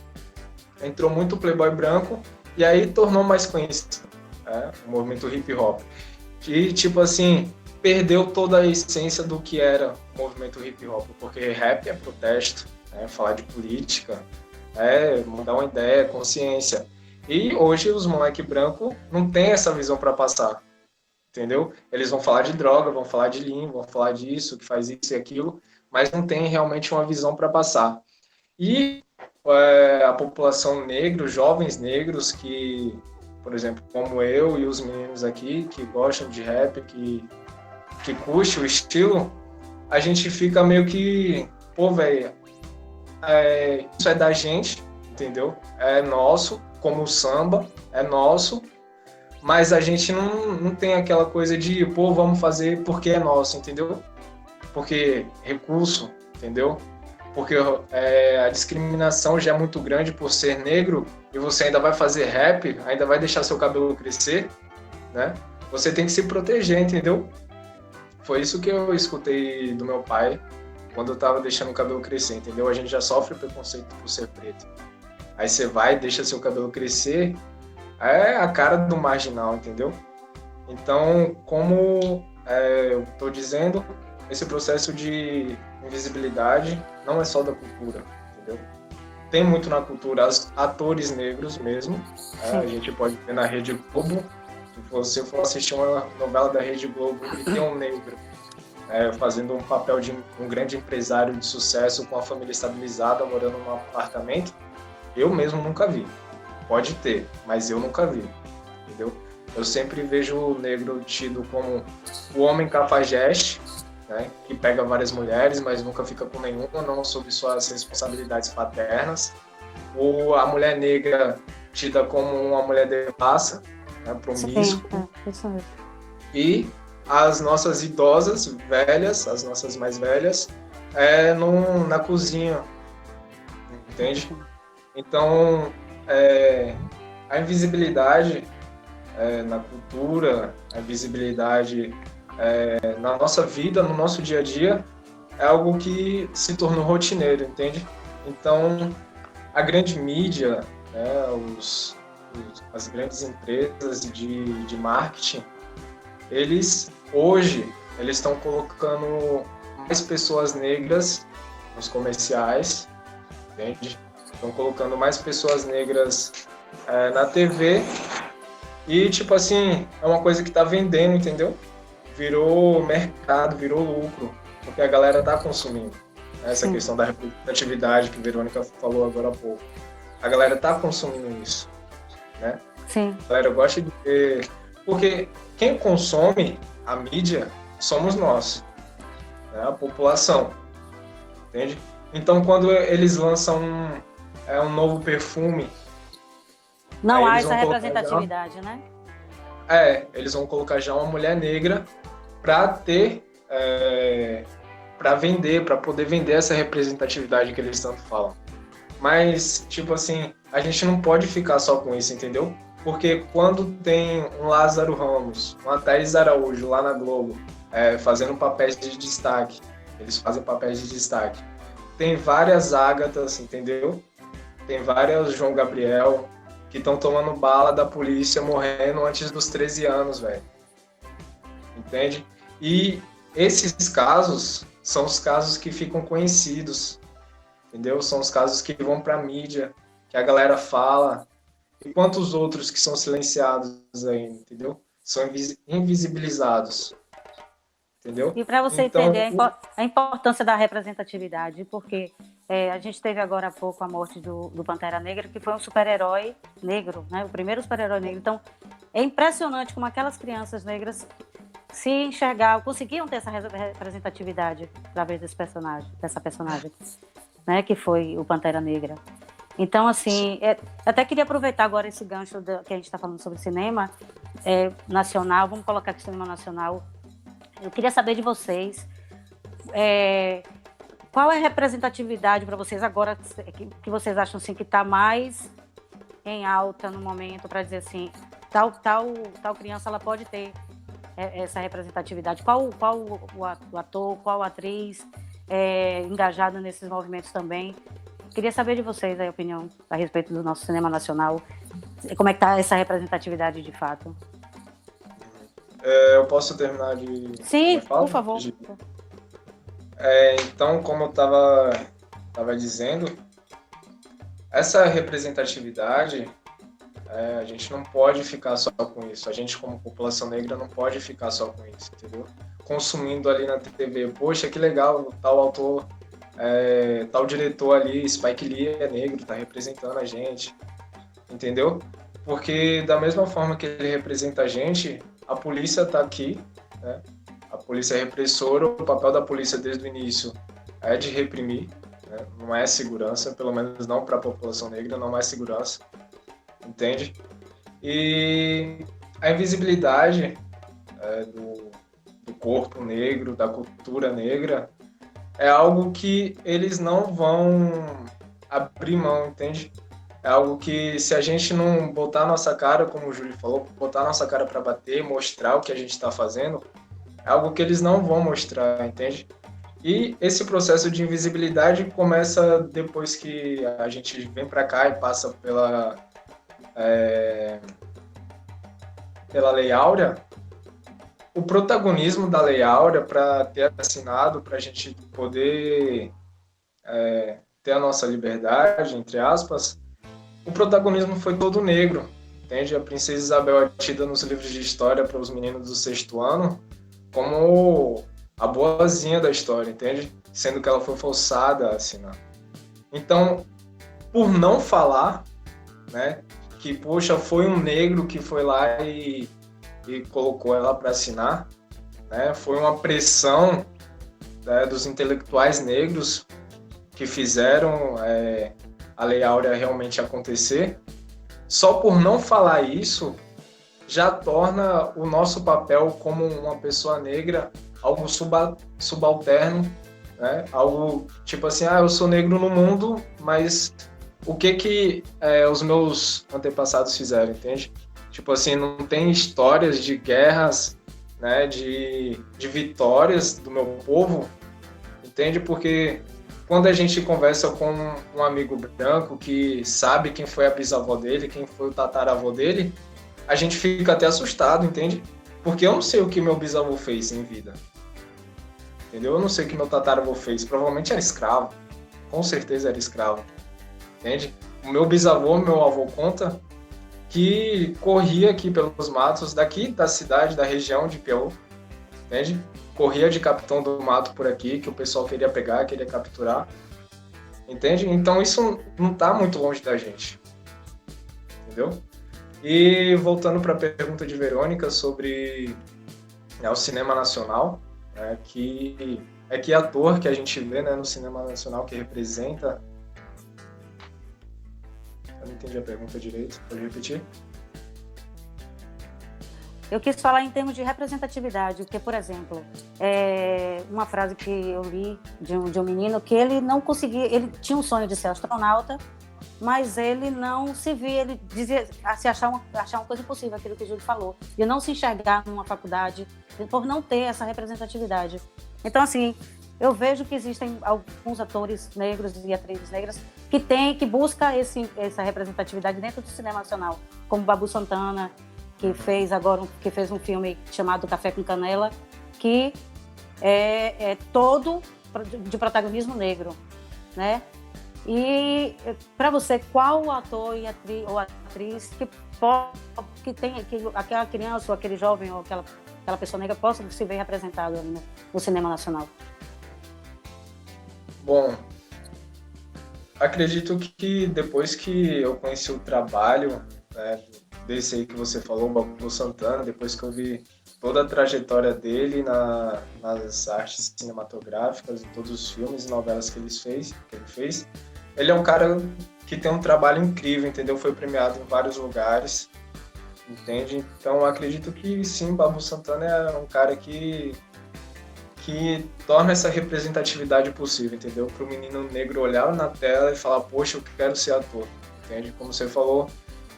Entrou muito playboy branco e aí tornou mais conhecido o movimento hip hop. E, tipo assim, perdeu toda a essência do que era o movimento hip hop, porque rap é protesto, falar de política, mandar uma ideia, consciência. E hoje os moleque branco não tem essa visão para passar, entendeu? Eles vão falar de droga, vão falar de lean, vão falar disso, que faz isso e aquilo, mas não tem realmente uma visão para passar. E a população negra, os jovens negros que, por exemplo, como eu e os meninos aqui, que gostam de rap, que curte o estilo, a gente fica meio que, pô, velho, isso é da gente, entendeu? É nosso, como o samba, é nosso, mas a gente não tem aquela coisa de, pô, vamos fazer porque é nosso, entendeu? Porque recurso, entendeu? Porque a discriminação já é muito grande por ser negro e você ainda vai fazer rap, ainda vai deixar seu cabelo crescer, né? Você tem que se proteger, entendeu? Foi isso que eu escutei do meu pai quando eu tava deixando o cabelo crescer, entendeu? A gente já sofre preconceito por ser preto. Aí você vai, deixa seu cabelo crescer, é a cara do marginal, entendeu? Então, como eu tô dizendo, esse processo de invisibilidade não é só da cultura, entendeu? Tem muito na cultura atores negros mesmo. A gente pode ver na Rede Globo. Se você for assistir uma novela da Rede Globo e tem um negro fazendo um papel de um grande empresário de sucesso com a família estabilizada, morando num apartamento, eu mesmo nunca vi. Pode ter, mas eu nunca vi, entendeu? Eu sempre vejo o negro tido como o homem cafajeste, né, que pega várias mulheres, mas nunca fica com nenhuma, não sob suas responsabilidades paternas. Ou a mulher negra tida como uma mulher devassa, né, promíscua. Isso mesmo. E as nossas idosas, velhas, as nossas mais velhas, na cozinha, entende? Então, a invisibilidade na cultura, a invisibilidade na nossa vida, no nosso dia a dia, é algo que se tornou rotineiro, entende? Então, a grande mídia, né, as grandes empresas de marketing, eles estão colocando mais pessoas negras nos comerciais, entende? Estão colocando mais pessoas negras na TV e, tipo assim, é uma coisa que está vendendo, entendeu? Virou mercado, virou lucro, porque a galera tá consumindo. Essa questão da representatividade que a Verônica falou agora há pouco. A galera tá consumindo isso, né? Sim. A galera gosta de ver... Porque quem consome a mídia somos nós, né? A população, entende? Então, quando eles lançam um novo perfume... Não há essa representatividade, né? Eles vão colocar já uma mulher negra para vender, para poder vender essa representatividade que eles tanto falam. Mas, tipo assim, a gente não pode ficar só com isso, entendeu? Porque quando tem um Lázaro Ramos, uma Thaís Araújo lá na Globo, fazendo papéis de destaque, eles fazem papéis de destaque. Tem várias Ágatas, entendeu? Tem várias João Gabriel, que estão tomando bala da polícia, morrendo antes dos 13 anos, velho. Entende? E esses casos são os casos que ficam conhecidos, entendeu? São os casos que vão pra mídia, que a galera fala. E quantos outros que são silenciados ainda, entendeu? São invisibilizados, entendeu? E para você entender a importância da representatividade, porque a gente teve agora há pouco a morte do Pantera Negra, que foi um super-herói negro, né? O primeiro super-herói negro. Então, é impressionante como aquelas crianças negras se enxergavam, conseguiam ter essa representatividade através dessa personagem, né? Que foi o Pantera Negra. Então, assim, até queria aproveitar agora esse gancho que a gente está falando sobre cinema nacional, vamos colocar aqui cinema nacional. Eu queria saber de vocês, qual é a representatividade para vocês agora, que vocês acham assim, que está mais em alta no momento, para dizer assim, tal criança ela pode ter essa representatividade? Qual o ator, qual a atriz engajada nesses movimentos também? Queria saber de vocês a opinião a respeito do nosso cinema nacional. Como é que está essa representatividade de fato? Eu posso terminar de... Sim, por favor. Então, como eu estava dizendo, essa representatividade, a gente não pode ficar só com isso. A gente, como população negra, não pode ficar só com isso, entendeu? Consumindo ali na TV, poxa, que legal, tal autor, tal diretor ali, Spike Lee é negro, tá representando a gente, entendeu? Porque da mesma forma que ele representa a gente, a polícia tá aqui, né? A polícia é repressora, o papel da polícia desde o início é de reprimir, né? Não é segurança, pelo menos não para a população negra, não é segurança. entende? E a invisibilidade do corpo negro, da cultura negra, é algo que eles não vão abrir mão, entende? É algo que, se a gente não botar a nossa cara, como o Júlio falou, botar a nossa cara para bater, mostrar o que a gente está fazendo, é algo que eles não vão mostrar, entende? E esse processo de invisibilidade começa depois que a gente vem para cá e passa pela Lei Áurea. O protagonismo da Lei Áurea, para ter assinado, para a gente poder ter a nossa liberdade, entre aspas, o protagonismo foi todo negro, entende? A princesa Isabel é tida nos livros de história para os meninos do 6º ano como a boazinha da história, entende? Sendo que ela foi forçada a assinar. Então, por não falar, né, que, poxa, foi um negro que foi lá e colocou ela para assinar, né, foi uma pressão, né, dos intelectuais negros que fizeram a Lei Áurea realmente acontecer. Só por não falar isso, já torna o nosso papel como uma pessoa negra algo subalterno, né? Algo tipo assim, eu sou negro no mundo, mas o que os meus antepassados fizeram, entende? Tipo assim, não tem histórias de guerras, né, de vitórias do meu povo, entende? Porque quando a gente conversa com um amigo branco que sabe quem foi a bisavó dele, quem foi o tataravô dele, a gente fica até assustado, entende? Porque eu não sei o que meu bisavô fez em vida. Entendeu? Eu não sei o que meu tataravô fez. Provavelmente era escravo. Com certeza era escravo. Entende? O meu bisavô, meu avô conta que corria aqui pelos matos daqui da cidade, da região de Piauí. Entende? Corria de capitão do mato por aqui, que o pessoal queria pegar, queria capturar. Entende? Então isso não está muito longe da gente. Entendeu? E voltando para a pergunta de Verônica sobre o cinema nacional, né, que ator que a gente vê, né, no cinema nacional que representa... Eu não entendi a pergunta direito, pode repetir? Eu quis falar em termos de representatividade, porque, por exemplo, uma frase que eu li de um menino que ele não conseguia, ele tinha um sonho de ser astronauta, mas ele não se via, ele dizia se achar uma coisa impossível, aquilo que o Júlio falou, de não se enxergar numa faculdade, por não ter essa representatividade. Então, assim, eu vejo que existem alguns atores negros e atrizes negras que buscam essa representatividade dentro do cinema nacional, como Babu Santana, que fez um filme chamado Café com Canela, que é todo de protagonismo negro, né? E para você, qual ator ou atriz que aquela criança ou aquele jovem ou aquela pessoa negra possa se ver representado ali no cinema nacional? Bom, acredito que depois que eu conheci o trabalho, né, desse aí que você falou, Babu Santana, depois que eu vi toda a trajetória dele nas artes cinematográficas, em todos os filmes e novelas que ele fez, ele é um cara que tem um trabalho incrível, entendeu? Foi premiado em vários lugares, entende? Então, eu acredito que sim, Babu Santana é um cara que torna essa representatividade possível, entendeu? Para o menino negro olhar na tela e falar, poxa, eu quero ser ator, entende? Como você falou,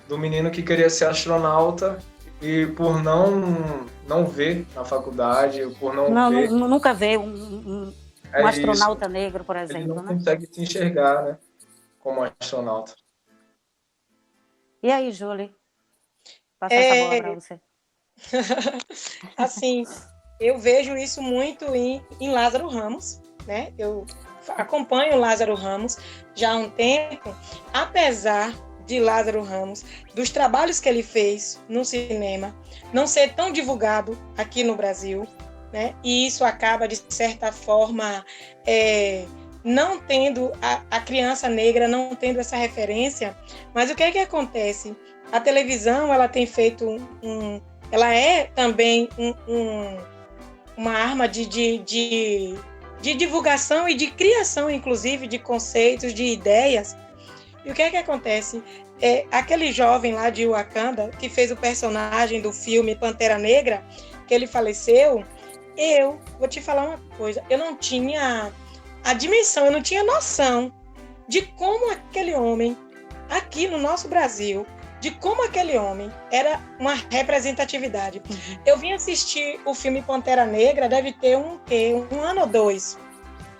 do menino que queria ser astronauta e por não ver na faculdade, por nunca ver um astronauta negro, por exemplo, ele não consegue se enxergar, né, como astronauta. E aí, Julie? Passa essa bola para você. Assim, eu vejo isso muito em Lázaro Ramos, né? Eu acompanho o Lázaro Ramos já há um tempo, apesar de Lázaro Ramos, dos trabalhos que ele fez no cinema, não ser tão divulgado aqui no Brasil, né? E isso acaba, de certa forma, não tendo a criança negra, não tendo essa referência. Mas o que é que acontece? A televisão, ela tem feito ela é também uma arma de divulgação e de criação, inclusive, de conceitos, de ideias. E o que é que acontece? aquele jovem lá de Wakanda, que fez o personagem do filme Pantera Negra, que ele faleceu, eu vou te falar uma coisa, eu não tinha a dimensão, eu não tinha noção de como aquele homem, aqui no nosso Brasil, de como aquele homem era uma representatividade. Eu vim assistir o filme Pantera Negra, deve ter um ano ou dois.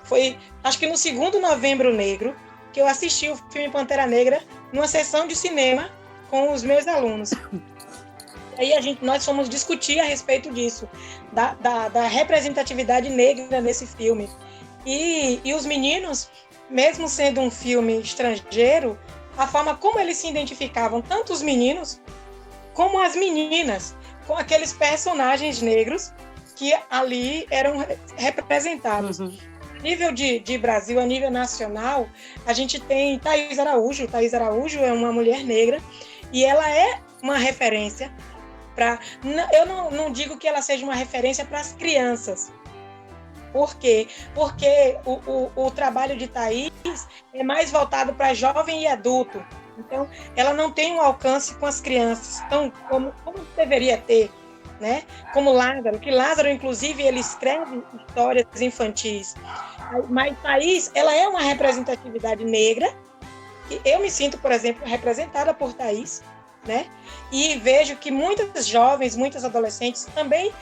Foi, acho que no 2º Novembro Negro, que eu assisti o filme Pantera Negra numa sessão de cinema com os meus alunos. Aí nós fomos discutir a respeito disso, da representatividade negra nesse filme. E os meninos, mesmo sendo um filme estrangeiro, a forma como eles se identificavam, tanto os meninos como as meninas, com aqueles personagens negros que ali eram representados. A nível de Brasil, a nível nacional, a gente tem Thaís Araújo. Thaís Araújo é uma mulher negra e ela é uma referência para... Eu não digo que ela seja uma referência para as crianças. Por quê? Porque o trabalho de Thaís é mais voltado para jovem e adulto. Então, ela não tem um alcance com as crianças, então, como deveria ter, né? Como Lázaro, que Lázaro, inclusive, ele escreve histórias infantis. Mas Thaís, ela é uma representatividade negra, que eu me sinto, por exemplo, representada por Thaís, né? E vejo que muitas jovens, muitas adolescentes também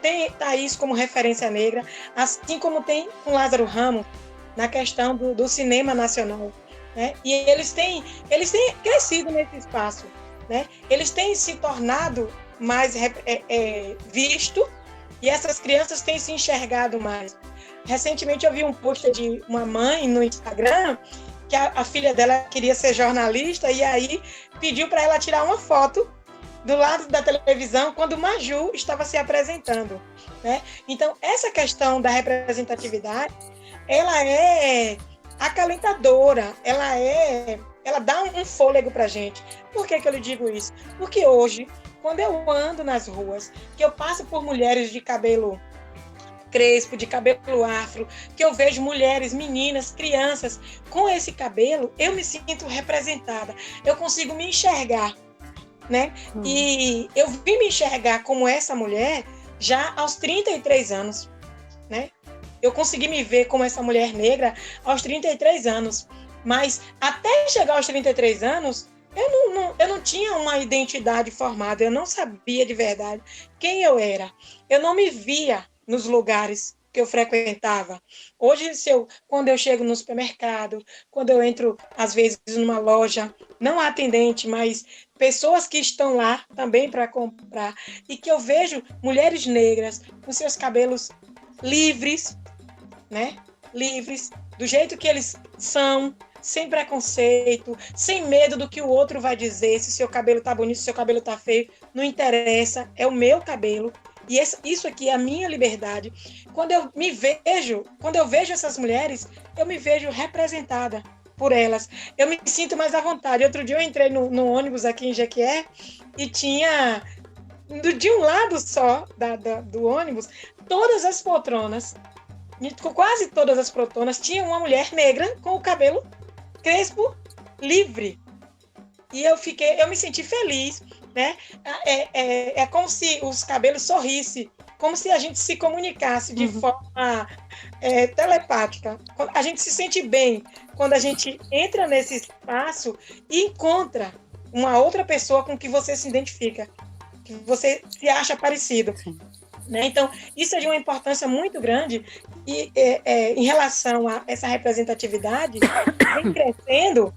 têm Thaís como referência negra, assim como tem com Lázaro Ramos na questão do cinema nacional, né? E eles têm crescido nesse espaço, né? Eles têm se tornado mais visto e essas crianças têm se enxergado mais. Recentemente eu vi um post de uma mãe no Instagram que a filha dela queria ser jornalista e aí pediu para ela tirar uma foto do lado da televisão quando Maju estava se apresentando, né? Então, essa questão da representatividade, ela é acalentadora, ela dá um fôlego para a gente. Por que eu lhe digo isso? Porque hoje, quando eu ando nas ruas, que eu passo por mulheres de cabelo crespo, de cabelo afro, que eu vejo mulheres, meninas, crianças com esse cabelo, eu me sinto representada. Eu consigo me enxergar, né? E eu vim me enxergar como essa mulher já aos 33 anos, né? Eu consegui me ver como essa mulher negra aos 33 anos. Mas até chegar aos 33 anos, eu não tinha uma identidade formada, eu não sabia de verdade quem eu era. Eu não me via nos lugares que eu frequentava. Hoje, quando eu chego no supermercado, quando eu entro, às vezes, numa loja, não há atendente, mas pessoas que estão lá também para comprar, e que eu vejo mulheres negras com seus cabelos livres, né? Livres, do jeito que eles são, sem preconceito, sem medo do que o outro vai dizer, se seu cabelo tá bonito, se seu cabelo tá feio, não interessa, é o meu cabelo. E isso aqui é a minha liberdade. Quando eu vejo essas mulheres, eu me vejo representada por elas. Eu me sinto mais à vontade. Outro dia eu entrei no ônibus aqui em Jequié e tinha, de um lado só do ônibus, todas as poltronas, quase todas as poltronas, tinha uma mulher negra com o cabelo crespo, livre. E eu me senti feliz, né? É como se os cabelos sorrissem, como se a gente se comunicasse de forma telepática. A gente se sente bem quando a gente entra nesse espaço e encontra uma outra pessoa com que você se identifica, que você se acha parecido. Né? Então, isso é de uma importância muito grande e em relação a essa representatividade, vem crescendo.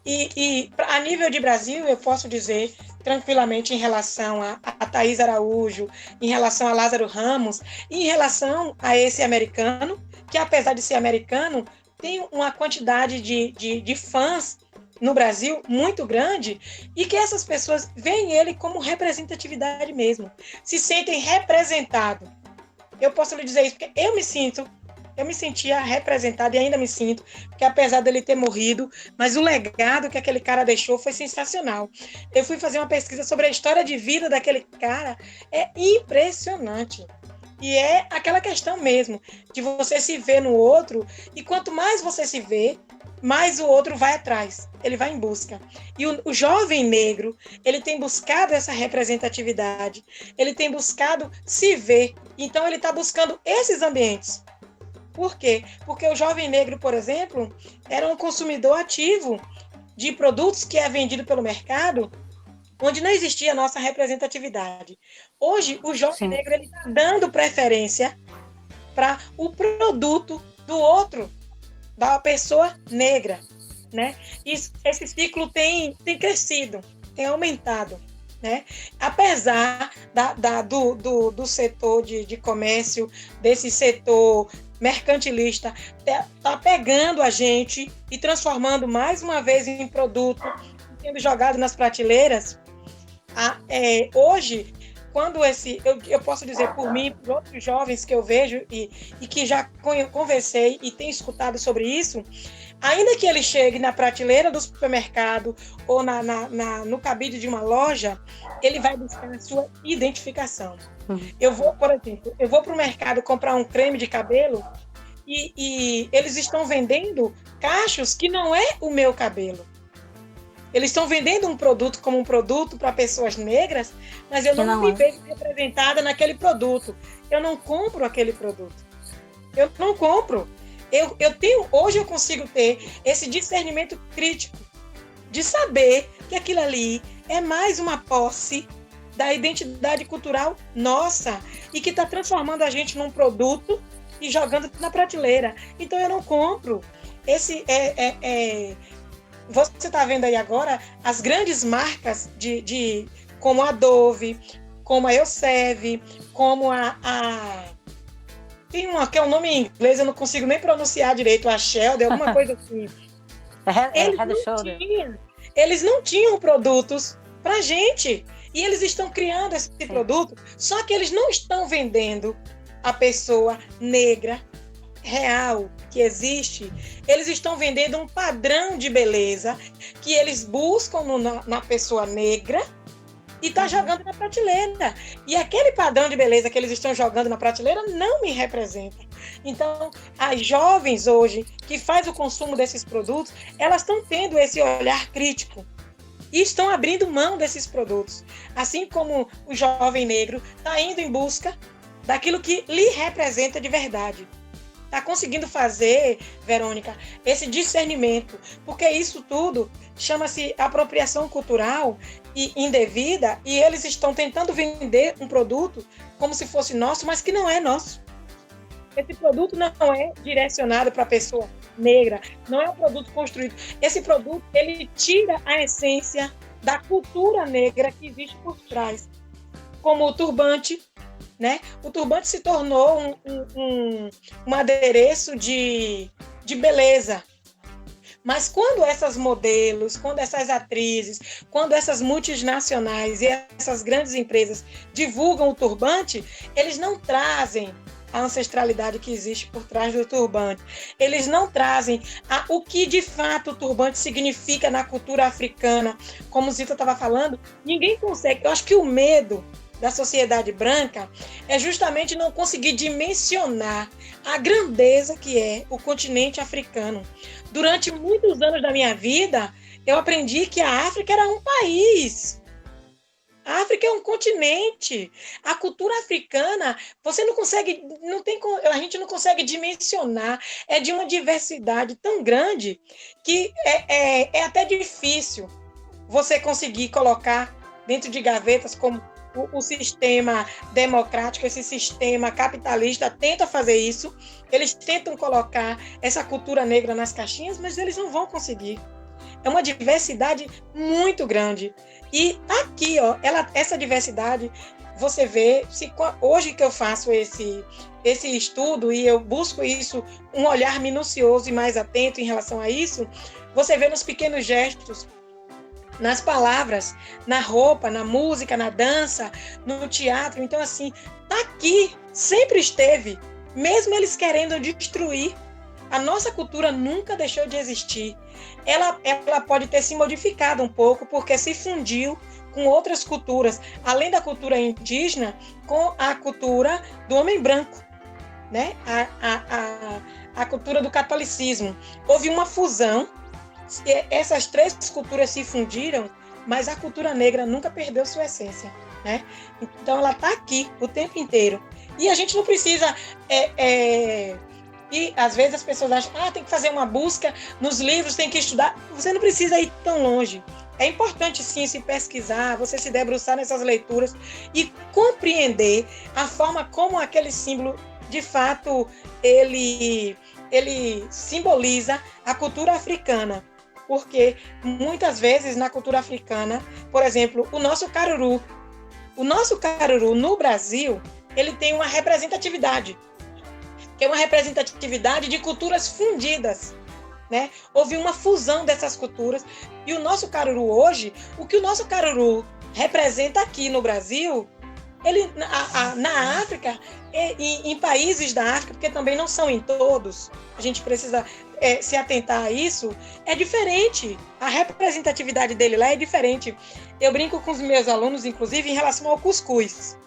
E a nível de Brasil, eu posso dizer tranquilamente em relação a Thaís Araújo, em relação a Lázaro Ramos, e em relação a esse americano, que apesar de ser americano, tem uma quantidade de fãs no Brasil muito grande, e que essas pessoas veem ele como representatividade mesmo, se sentem representados. Eu posso lhe dizer isso, porque eu me sentia representada e ainda me sinto, porque apesar dele ter morrido, mas o legado que aquele cara deixou foi sensacional. Eu fui fazer uma pesquisa sobre a história de vida daquele cara, é impressionante. E é aquela questão mesmo, de você se ver no outro, e quanto mais você se vê, mais o outro vai atrás, ele vai em busca. E o jovem negro, ele tem buscado essa representatividade, ele tem buscado se ver, então ele está buscando esses ambientes. Por quê? Porque o jovem negro, por exemplo, era um consumidor ativo de produtos que é vendido pelo mercado, onde não existia a nossa representatividade. Hoje, o jovem negro está dando preferência para o produto do outro, da pessoa negra, né? Esse ciclo tem crescido, tem aumentado, né? Apesar do setor de comércio, desse setor mercantilista, tá pegando a gente e transformando mais uma vez em produto, sendo jogado nas prateleiras. Hoje, quando eu posso dizer por mim, por outros jovens que eu vejo e que já conversei e tenho escutado sobre isso, ainda que ele chegue na prateleira do supermercado ou no cabide de uma loja, ele vai buscar a sua identificação. Eu vou, por exemplo, para o mercado comprar um creme de cabelo e eles estão vendendo cachos que não é o meu cabelo. Eles estão vendendo um produto como um produto para pessoas negras, mas eu não me vejo representada naquele produto. Eu não compro aquele produto. Eu não compro. Hoje eu consigo ter esse discernimento crítico de saber que aquilo ali é mais uma posse da identidade cultural nossa e que está transformando a gente num produto e jogando na prateleira. Então eu não compro. Você está vendo aí agora as grandes marcas como a Dove, como a Elseve, como tem uma que é um nome em inglês, eu não consigo nem pronunciar direito, a Shell, alguma coisa assim. Eles não tinham produtos para gente e eles estão criando esse produto, só que eles não estão vendendo a pessoa negra real que existe, eles estão vendendo um padrão de beleza que eles buscam na pessoa negra e tá jogando na prateleira. E aquele padrão de beleza que eles estão jogando na prateleira não me representa. Então, as jovens hoje que fazem o consumo desses produtos, elas estão tendo esse olhar crítico e estão abrindo mão desses produtos. Assim como o jovem negro está indo em busca daquilo que lhe representa de verdade. Está conseguindo fazer, Verônica, esse discernimento, porque isso tudo chama-se apropriação cultural e indevida, e eles estão tentando vender um produto como se fosse nosso, mas que não é nosso. Esse produto não é direcionado para a pessoa negra, não é um produto construído. Esse produto, ele tira a essência da cultura negra que existe por trás, como o turbante, né? O turbante se tornou um adereço de beleza. Mas quando essas modelos, quando essas atrizes, quando essas multinacionais e essas grandes empresas divulgam o turbante, eles não trazem a ancestralidade que existe por trás do turbante. Eles não trazem o que de fato o turbante significa na cultura africana. Como Zita estava falando, ninguém consegue. Eu acho que o medo da sociedade branca é justamente não conseguir dimensionar a grandeza que é o continente africano. Durante muitos anos da minha vida, eu aprendi que a África era um país. A África é um continente. A cultura africana, você não consegue, a gente não consegue dimensionar. É de uma diversidade tão grande que é até difícil você conseguir colocar dentro de gavetas como o sistema democrático, esse sistema capitalista tenta fazer isso. Eles tentam colocar essa cultura negra nas caixinhas, mas eles não vão conseguir. É uma diversidade muito grande. E aqui, essa diversidade, você vê, hoje que eu faço esse estudo e eu busco isso, um olhar minucioso e mais atento em relação a isso, você vê nos pequenos gestos, nas palavras, na roupa, na música, na dança, no teatro. Então, assim, tá aqui, sempre esteve, mesmo eles querendo destruir. A nossa cultura nunca deixou de existir. Ela pode ter se modificado um pouco, porque se fundiu com outras culturas, além da cultura indígena, com a cultura do homem branco, né? a cultura do catolicismo. Houve uma fusão, essas três culturas se fundiram, mas a cultura negra nunca perdeu sua essência, né? Então ela está aqui o tempo inteiro. E a gente não precisa... E às vezes as pessoas acham, tem que fazer uma busca nos livros, tem que estudar. Você não precisa ir tão longe. É importante sim se pesquisar, você se debruçar nessas leituras e compreender a forma como aquele símbolo, de fato, ele simboliza a cultura africana. Porque muitas vezes na cultura africana, por exemplo, o nosso caruru no Brasil, ele tem uma representatividade, que é uma representatividade de culturas fundidas, né? Houve uma fusão dessas culturas, e o nosso caruru hoje, o que o nosso caruru representa aqui no Brasil, ele na África, em países da África, porque também não são em todos, a gente precisa se atentar a isso, é diferente, a representatividade dele lá é diferente. Eu brinco com os meus alunos, inclusive, em relação ao cuscuz,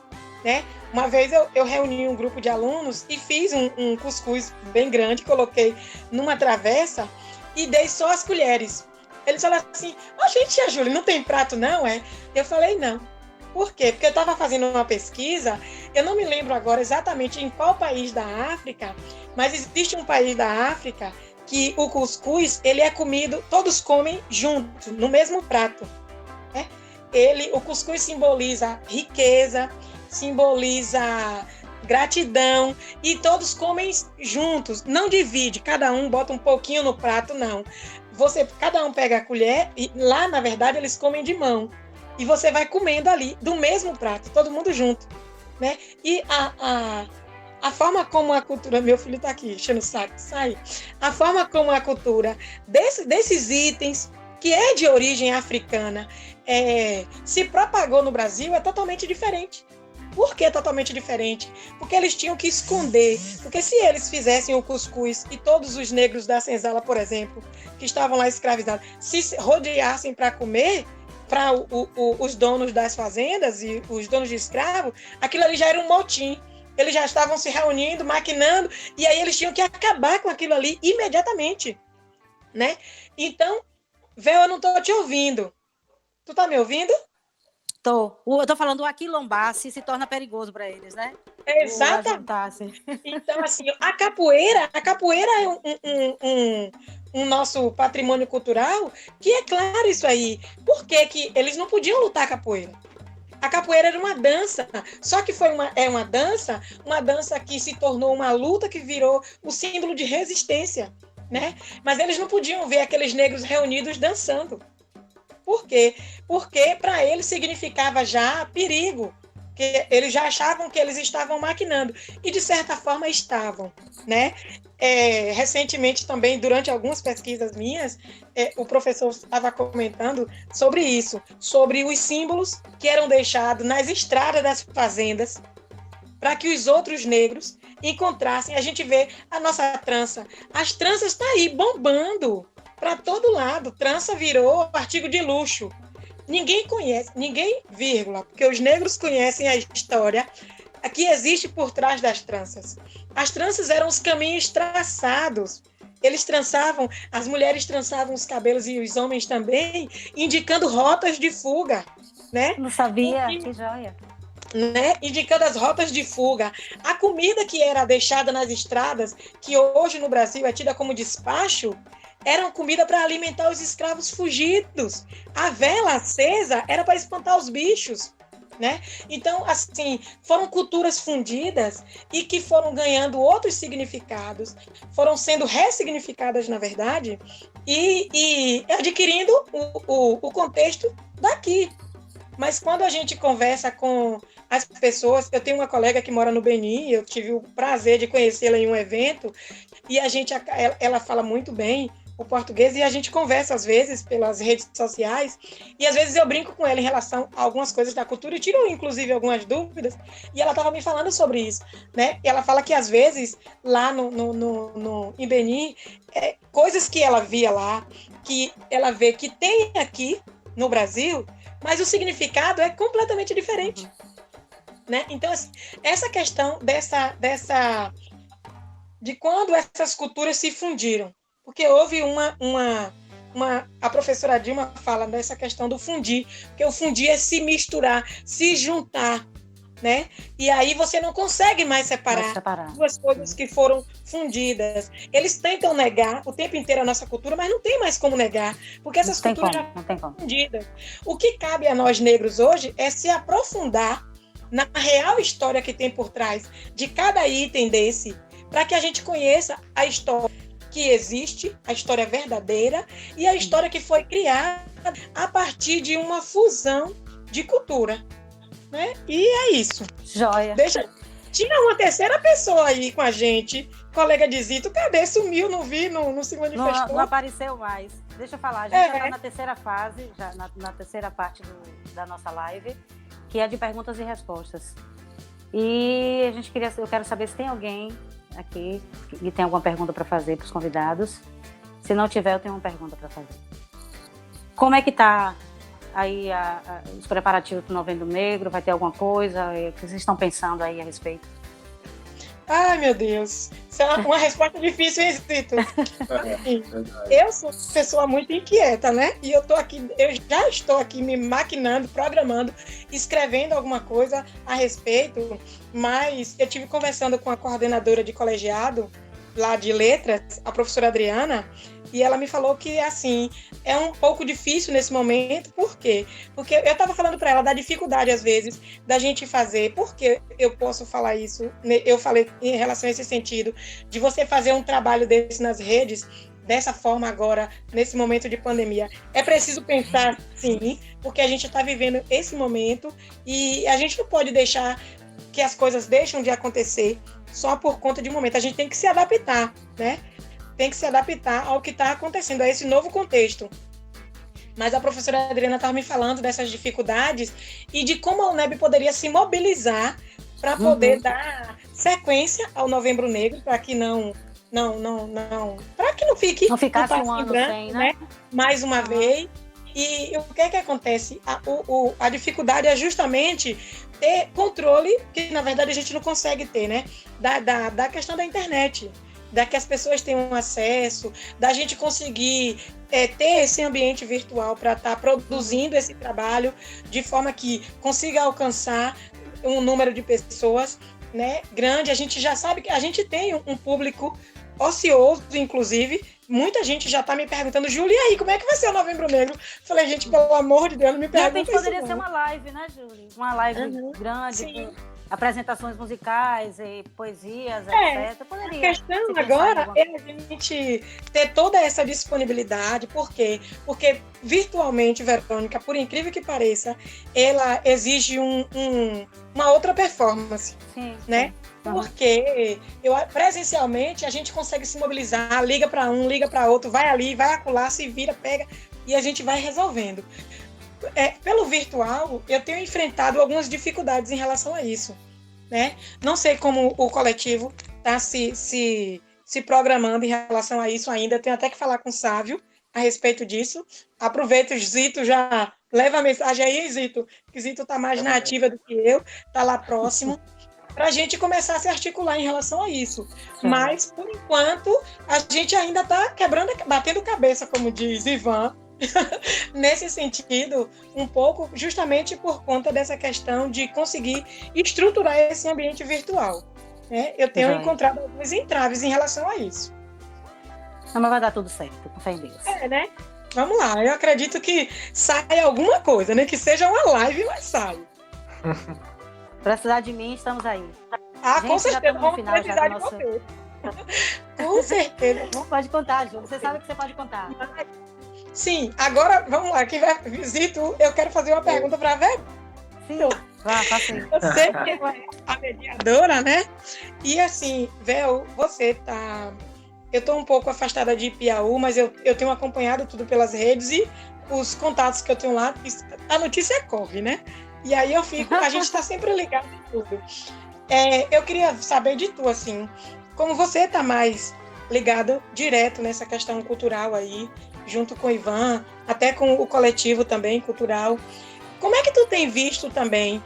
né? Uma vez eu reuni um grupo de alunos e fiz um cuscuz bem grande, coloquei numa travessa e dei só as colheres. Eles falaram assim, gente, tia Júlia, não tem prato não, é? Eu falei, não. Por quê? Porque eu estava fazendo uma pesquisa, eu não me lembro agora exatamente em qual país da África, mas existe um país da África que o cuscuz, ele é comido, todos comem junto, no mesmo prato, né? O cuscuz simboliza riqueza, simboliza gratidão, e todos comem juntos, não divide, cada um bota um pouquinho no prato, não. Cada um pega a colher, e lá, na verdade, eles comem de mão, e você vai comendo ali, do mesmo prato, todo mundo junto, né? E a forma como a cultura... Meu filho está aqui, enchendo o saco, sai. A forma como a cultura desses itens, que é de origem africana, se propagou no Brasil, é totalmente diferente. Por que totalmente diferente? Porque eles tinham que esconder. Porque se eles fizessem o cuscuz e todos os negros da senzala, por exemplo, que estavam lá escravizados, se rodeassem para comer, para os donos das fazendas e os donos de escravo, aquilo ali já era um motim. Eles já estavam se reunindo, maquinando, e aí eles tinham que acabar com aquilo ali imediatamente, né? Então, Vel, eu não estou te ouvindo. Tu tá me ouvindo? Eu tô falando, o aquilombasse se torna perigoso para eles, né? Exatamente. Então, assim, a capoeira é um nosso patrimônio cultural, que é claro isso aí. Por que eles não podiam lutar capoeira? A capoeira era uma dança, só que foi uma dança que se tornou uma luta, que virou o símbolo de resistência, né? Mas eles não podiam ver aqueles negros reunidos dançando. Por quê? Porque para eles significava já perigo, que eles já achavam que eles estavam maquinando, e de certa forma estavam, né? Recentemente também, durante algumas pesquisas minhas, o professor estava comentando sobre isso, sobre os símbolos que eram deixados nas estradas das fazendas, para que os outros negros encontrassem. A gente vê a nossa trança, as tranças estão aí bombando para todo lado, trança virou artigo de luxo. Ninguém conhece, vírgula, porque os negros conhecem a história que existe por trás das tranças. As tranças eram os caminhos traçados. Eles trançavam, as mulheres trançavam os cabelos e os homens também, indicando rotas de fuga, né? Não sabia, que joia. Né? Indicando as rotas de fuga. A comida que era deixada nas estradas, que hoje no Brasil é tida como despacho, era comida para alimentar os escravos fugidos. A vela acesa era para espantar os bichos, né? Então, assim, foram culturas fundidas e que foram ganhando outros significados, foram sendo ressignificadas, na verdade, e adquirindo o contexto daqui. Mas quando a gente conversa com as pessoas, eu tenho uma colega que mora no Benin, eu tive o prazer de conhecê-la em um evento, e ela fala muito bem o português, e a gente conversa às vezes pelas redes sociais, e às vezes eu brinco com ela em relação a algumas coisas da cultura, e tiro inclusive algumas dúvidas, e ela estava me falando sobre isso, né? E ela fala que às vezes lá em Benin, coisas que ela via lá, que ela vê que tem aqui no Brasil, mas o significado é completamente diferente, né? Então, essa questão de quando essas culturas se fundiram. Porque houve a professora Dilma fala dessa questão do fundir, porque o fundir é se misturar, se juntar, né? E aí você não consegue mais separar duas coisas que foram fundidas. Eles tentam negar o tempo inteiro a nossa cultura, mas não tem mais como negar, porque essas culturas já foram fundidas. O que cabe a nós negros hoje é se aprofundar na real história que tem por trás de cada item desse, para que a gente conheça a história que existe, a história verdadeira e a história que foi criada a partir de uma fusão de cultura. Né? E é isso. Joia. Tinha uma terceira pessoa aí com a gente, colega de Zito. Cadê? Sumiu, não vi, não se manifestou. Não apareceu mais. Deixa eu falar, a gente já está na terceira fase, já na terceira parte da nossa live, que é de perguntas e respostas. E eu quero saber se tem alguém aqui que tem alguma pergunta para fazer para os convidados. Se não tiver, eu tenho uma pergunta para fazer. Como é que está aí os preparativos para o Novembro Negro? Vai ter alguma coisa? O que vocês estão pensando aí a respeito? Ai, meu Deus. Isso é uma resposta difícil, hein, Zito? Eu sou uma pessoa muito inquieta, né? E eu já estou aqui me maquinando, programando, escrevendo alguma coisa a respeito, mas eu tive conversando com a coordenadora de colegiado, lá de letras, a professora Adriana, e ela me falou que, assim, é um pouco difícil nesse momento. Por quê? Porque eu estava falando para ela da dificuldade, às vezes, da gente fazer. Por que eu posso falar isso? Eu falei em relação a esse sentido, de você fazer um trabalho desse nas redes, dessa forma agora, nesse momento de pandemia. É preciso pensar, sim, porque a gente está vivendo esse momento e a gente não pode deixar que as coisas deixem de acontecer só por conta de um momento. A gente tem que se adaptar, né? Tem que se adaptar ao que está acontecendo, a esse novo contexto. Mas a professora Adriana estava me falando dessas dificuldades e de como a UNEB poderia se mobilizar para poder dar sequência ao Novembro Negro, para que para que não fique... Não ficasse um ano sem, né? Mais uma vez. E o que é que acontece? A dificuldade é justamente ter controle, que na verdade a gente não consegue ter, né? Da questão da internet, da que as pessoas tenham acesso, da gente conseguir ter esse ambiente virtual para estar produzindo esse trabalho de forma que consiga alcançar um número de pessoas, né, grande. A gente já sabe que a gente tem um público ocioso, inclusive. Muita gente já está me perguntando, Júlia, e aí, como é que vai ser o Novembro Negro? Falei, gente, pelo amor de Deus, não me pergunta isso. De repente poderia ser uma live, né, Júlia? Uma live grande, sim, com apresentações musicais e poesias, etc. Poderia. A questão agora é a gente ter toda essa disponibilidade. Por quê? Porque virtualmente, Verônica, por incrível que pareça, ela exige uma outra performance, sim, né? Sim. Porque presencialmente a gente consegue se mobilizar, liga para um, liga para outro, vai ali, vai acolá, se vira, pega, e a gente vai resolvendo. Pelo virtual, eu tenho enfrentado algumas dificuldades em relação a isso, né? Não sei como o coletivo está se programando em relação a isso ainda. Tenho até que falar com o Sávio a respeito disso. Aproveito, Zito, já leva a mensagem aí, Zito, que Zito está mais na ativa do que eu, está lá próximo, para a gente começar a se articular em relação a isso. Sim. Mas, por enquanto, a gente ainda está batendo cabeça, como diz Ivan, nesse sentido, um pouco, justamente por conta dessa questão de conseguir estruturar esse ambiente virtual, né? Eu tenho encontrado alguns entraves em relação a isso. Não, mas vai dar tudo certo, com fé em Deus. Né? Vamos lá, eu acredito que saia alguma coisa, né? Que seja uma live, mas sai. Precisar de mim, estamos aí. Gente, com certeza, vamos precisar de você. Com certeza. Não pode contar, Ju, você sabe que você pode contar. Sim, agora, vamos lá, quem vai Zito, eu quero fazer uma pergunta para a Vera. Sim, faça aí. Eu sei que é a mediadora, né? E assim, Vel, você tá... Eu estou um pouco afastada de Piauí, mas eu tenho acompanhado tudo pelas redes e os contatos que eu tenho lá, a notícia corre, né? E aí a gente está sempre ligado em tudo. Eu queria saber de tu, assim, como você está mais ligada direto nessa questão cultural aí, junto com o Ivan, até com o coletivo também cultural. Como é que tu tem visto também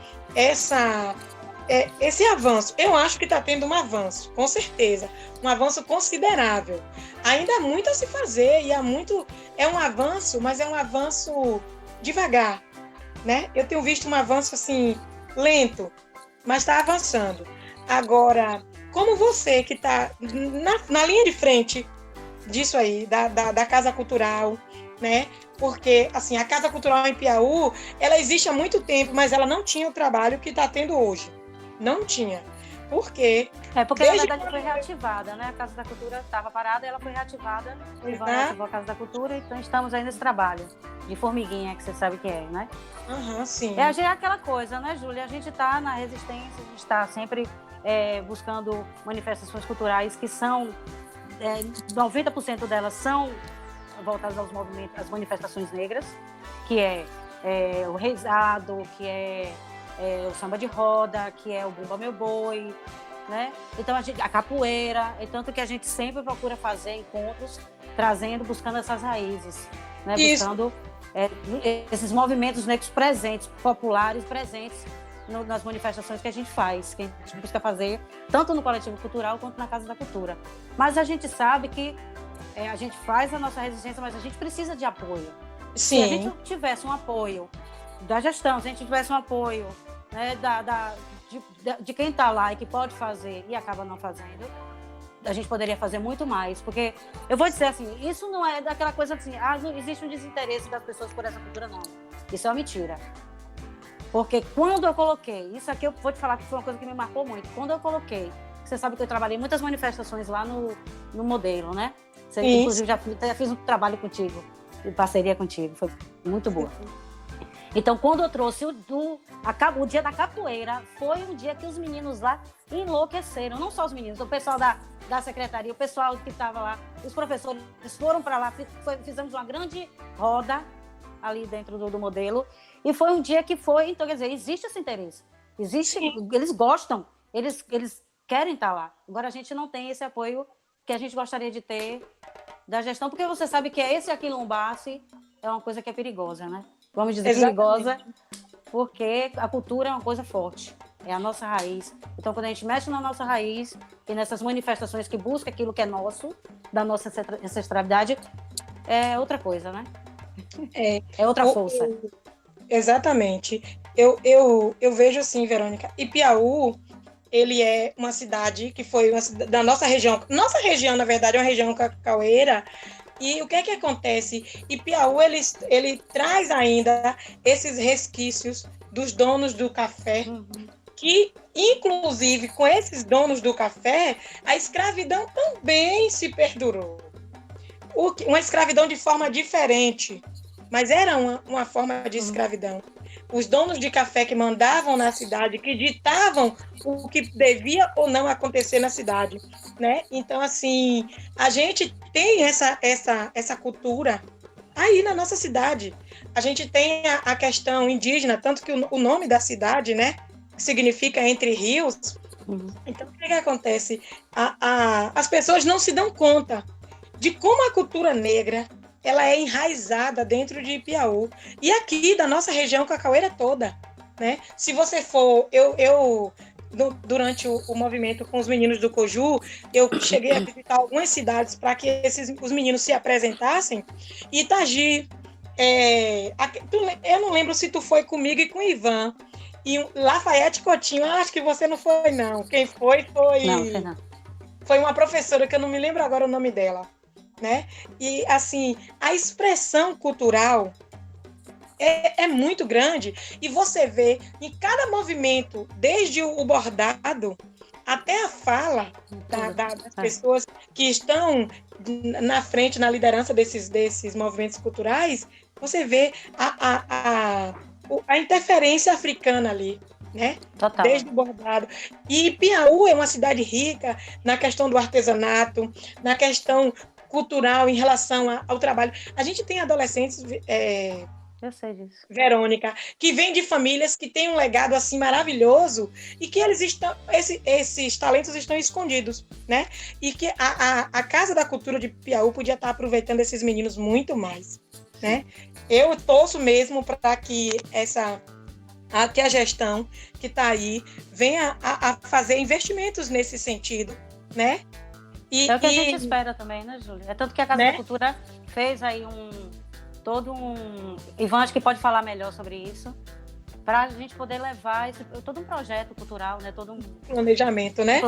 esse avanço, eu acho que está tendo um avanço, com certeza, um avanço considerável. Ainda há muito a se fazer e é um avanço, mas é um avanço devagar, né? Eu tenho visto um avanço assim lento, mas está avançando. Agora, como você que está na linha de frente disso aí, da Casa Cultural, né? Porque, assim, a Casa Cultural em Piauí, ela existe há muito tempo, mas ela não tinha o trabalho que está tendo hoje. Não tinha. Por quê? Porque na verdade foi reativada, né? A Casa da Cultura estava parada e ela foi reativada. E reativou a Casa da Cultura, então estamos aí nesse trabalho de formiguinha, que você sabe que é, né? Sim. É aquela coisa, né, Júlia? A gente está na resistência, a gente está sempre buscando manifestações culturais que são, 90% delas são voltadas aos movimentos, às manifestações negras, que é o reizado, que é o samba de roda, que é o bumba meu boi, né? Então a capoeira, tanto que a gente sempre procura fazer encontros buscando essas raízes, né? Buscando esses movimentos negros presentes, populares presentes nas manifestações que a gente faz, que a gente busca fazer tanto no coletivo cultural quanto na Casa da Cultura. Mas a gente sabe que a gente faz a nossa resistência, mas a gente precisa de apoio. Sim. Se a gente tivesse um apoio da gestão, se a gente tivesse um apoio, né, de quem está lá e que pode fazer e acaba não fazendo, a gente poderia fazer muito mais. Porque eu vou dizer assim, isso não é daquela coisa assim, não existe um desinteresse das pessoas por essa cultura, não. Isso é uma mentira. Porque quando eu coloquei, isso aqui eu vou te falar que foi uma coisa que me marcou muito, quando eu coloquei, você sabe que eu trabalhei em muitas manifestações lá no Modelo, né? Você, inclusive, já fiz um trabalho contigo, em parceria contigo, foi muito boa. Então, quando eu trouxe o dia da capoeira, foi um dia que os meninos lá enlouqueceram. Não só os meninos, o pessoal da secretaria, o pessoal que estava lá, os professores foram para lá, fizemos uma grande roda ali dentro do Modelo. E foi um dia que então, quer dizer, existe esse interesse. Eles gostam, eles querem estar lá. Agora, a gente não tem esse apoio que a gente gostaria de ter da gestão, porque você sabe que esse aquilombasse é uma coisa que é perigosa, né? Vamos dizer perigosa, porque a cultura é uma coisa forte, é a nossa raiz. Então, quando a gente mexe na nossa raiz e nessas manifestações que busca aquilo que é nosso, da nossa ancestralidade, é outra coisa, né? É outra força. Exatamente. Eu vejo assim, Verônica, Ipiaú, ele é uma cidade que foi da nossa região. Nossa região, na verdade, é uma região cacaueira. E o que é que acontece? Ipiaú, ele traz ainda esses resquícios dos donos do café, que, inclusive, com esses donos do café, a escravidão também se perdurou. Uma escravidão de forma diferente, mas era uma forma de escravidão. Os donos de café que mandavam na cidade, que ditavam o que devia ou não acontecer na cidade, né? Então, assim, a gente tem essa cultura aí na nossa cidade. A gente tem a questão indígena, tanto que o nome da cidade, né, significa Entre Rios. Então, o que acontece? As pessoas não se dão conta de como a cultura negra ela é enraizada dentro de Ipiaú. E aqui, da nossa região cacaueira toda, né? Se você for... durante o movimento com os meninos do Coju, eu cheguei a visitar algumas cidades para que os meninos se apresentassem. Itagi, eu não lembro se tu foi comigo e com o Ivan. E Lafayette Coutinho, acho que você não foi, não. Quem foi... Não. Foi uma professora, que eu não me lembro agora o nome dela. Né? E, assim, a expressão cultural é muito grande, e você vê em cada movimento, desde o bordado até a fala das pessoas que estão na frente, na liderança desses movimentos culturais, você vê a interferência africana ali, né? Total. Desde o bordado. E Piauí é uma cidade rica na questão do artesanato, na questão cultural em relação ao trabalho. A gente tem adolescentes, eu sei disso, Verônica, que vêm de famílias que têm um legado assim maravilhoso e que esses talentos estão escondidos, né? E que a Casa da Cultura de Piauí podia estar aproveitando esses meninos muito mais, né? Eu torço mesmo para que que a gestão que está aí venha a fazer investimentos nesse sentido, né? É o que a gente espera também, né, Júlia? É tanto que a Casa né? da Cultura fez aí Ivan acho que pode falar melhor sobre isso, para a gente poder levar todo um projeto cultural, né? Todo um planejamento, né?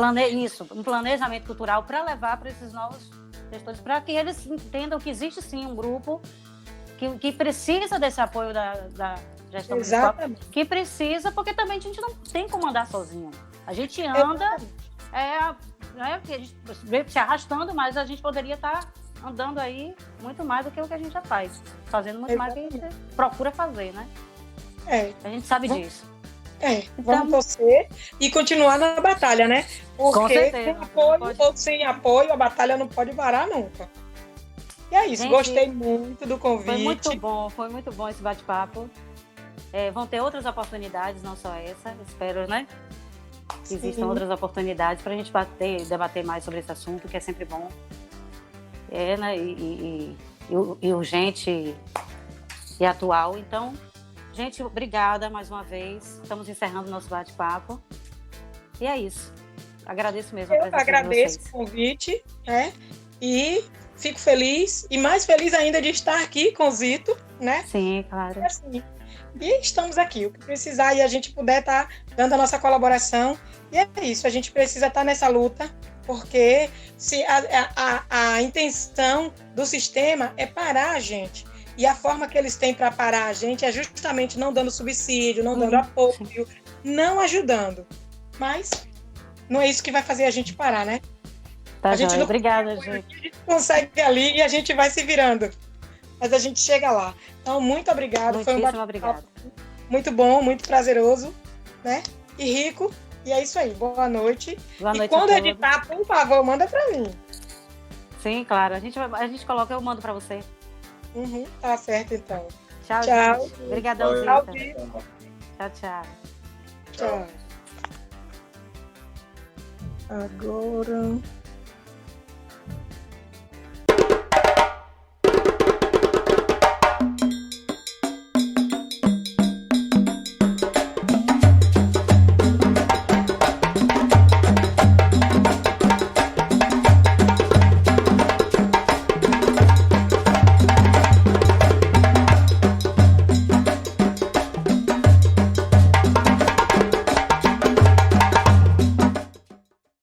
Um planejamento cultural para levar para esses novos gestores, para que eles entendam que existe sim um grupo que precisa desse apoio da gestão municipal, que precisa, porque também a gente não tem como andar sozinho. A gente anda, a gente se arrastando, mas a gente poderia estar andando aí muito mais do que o que a gente já faz, fazendo muito mais do que a gente procura fazer, né? A gente sabe disso. Vamos torcer e continuar na batalha, né? Porque com certeza, com apoio ou sem apoio, a batalha não pode parar nunca. E é isso, gente, gostei muito do convite. Foi muito bom esse bate-papo. Vão ter outras oportunidades, não só essa, espero, né? Que existam outras oportunidades para a gente debater mais sobre esse assunto, que é sempre bom. Né? E urgente e atual. Então, gente, obrigada mais uma vez. Estamos encerrando o nosso bate-papo. E é isso. Agradeço mesmo a presença de vocês. Eu agradeço o convite, né? E fico feliz, e mais feliz ainda de estar aqui com o Zito, né? Sim, claro. E estamos aqui. O que precisar e a gente puder estar dando a nossa colaboração. E é isso, a gente precisa estar nessa luta, porque se a intenção do sistema é parar a gente. E a forma que eles têm para parar a gente é justamente não dando subsídio, não dando apoio, não ajudando. Mas não é isso que vai fazer a gente parar, né? Tá, obrigada, gente. A gente consegue ali e a gente vai se virando. Mas a gente chega lá. Então, muito obrigada. Foi um bate-papo muito bom, muito prazeroso, né? E rico. E é isso aí. Boa noite. Boa noite. E quando editar, por favor, manda para mim. Sim, claro. A gente coloca, eu mando para você. Tá certo, então. Tchau. Obrigadão, Zita. Tchau. Tchau. Agora...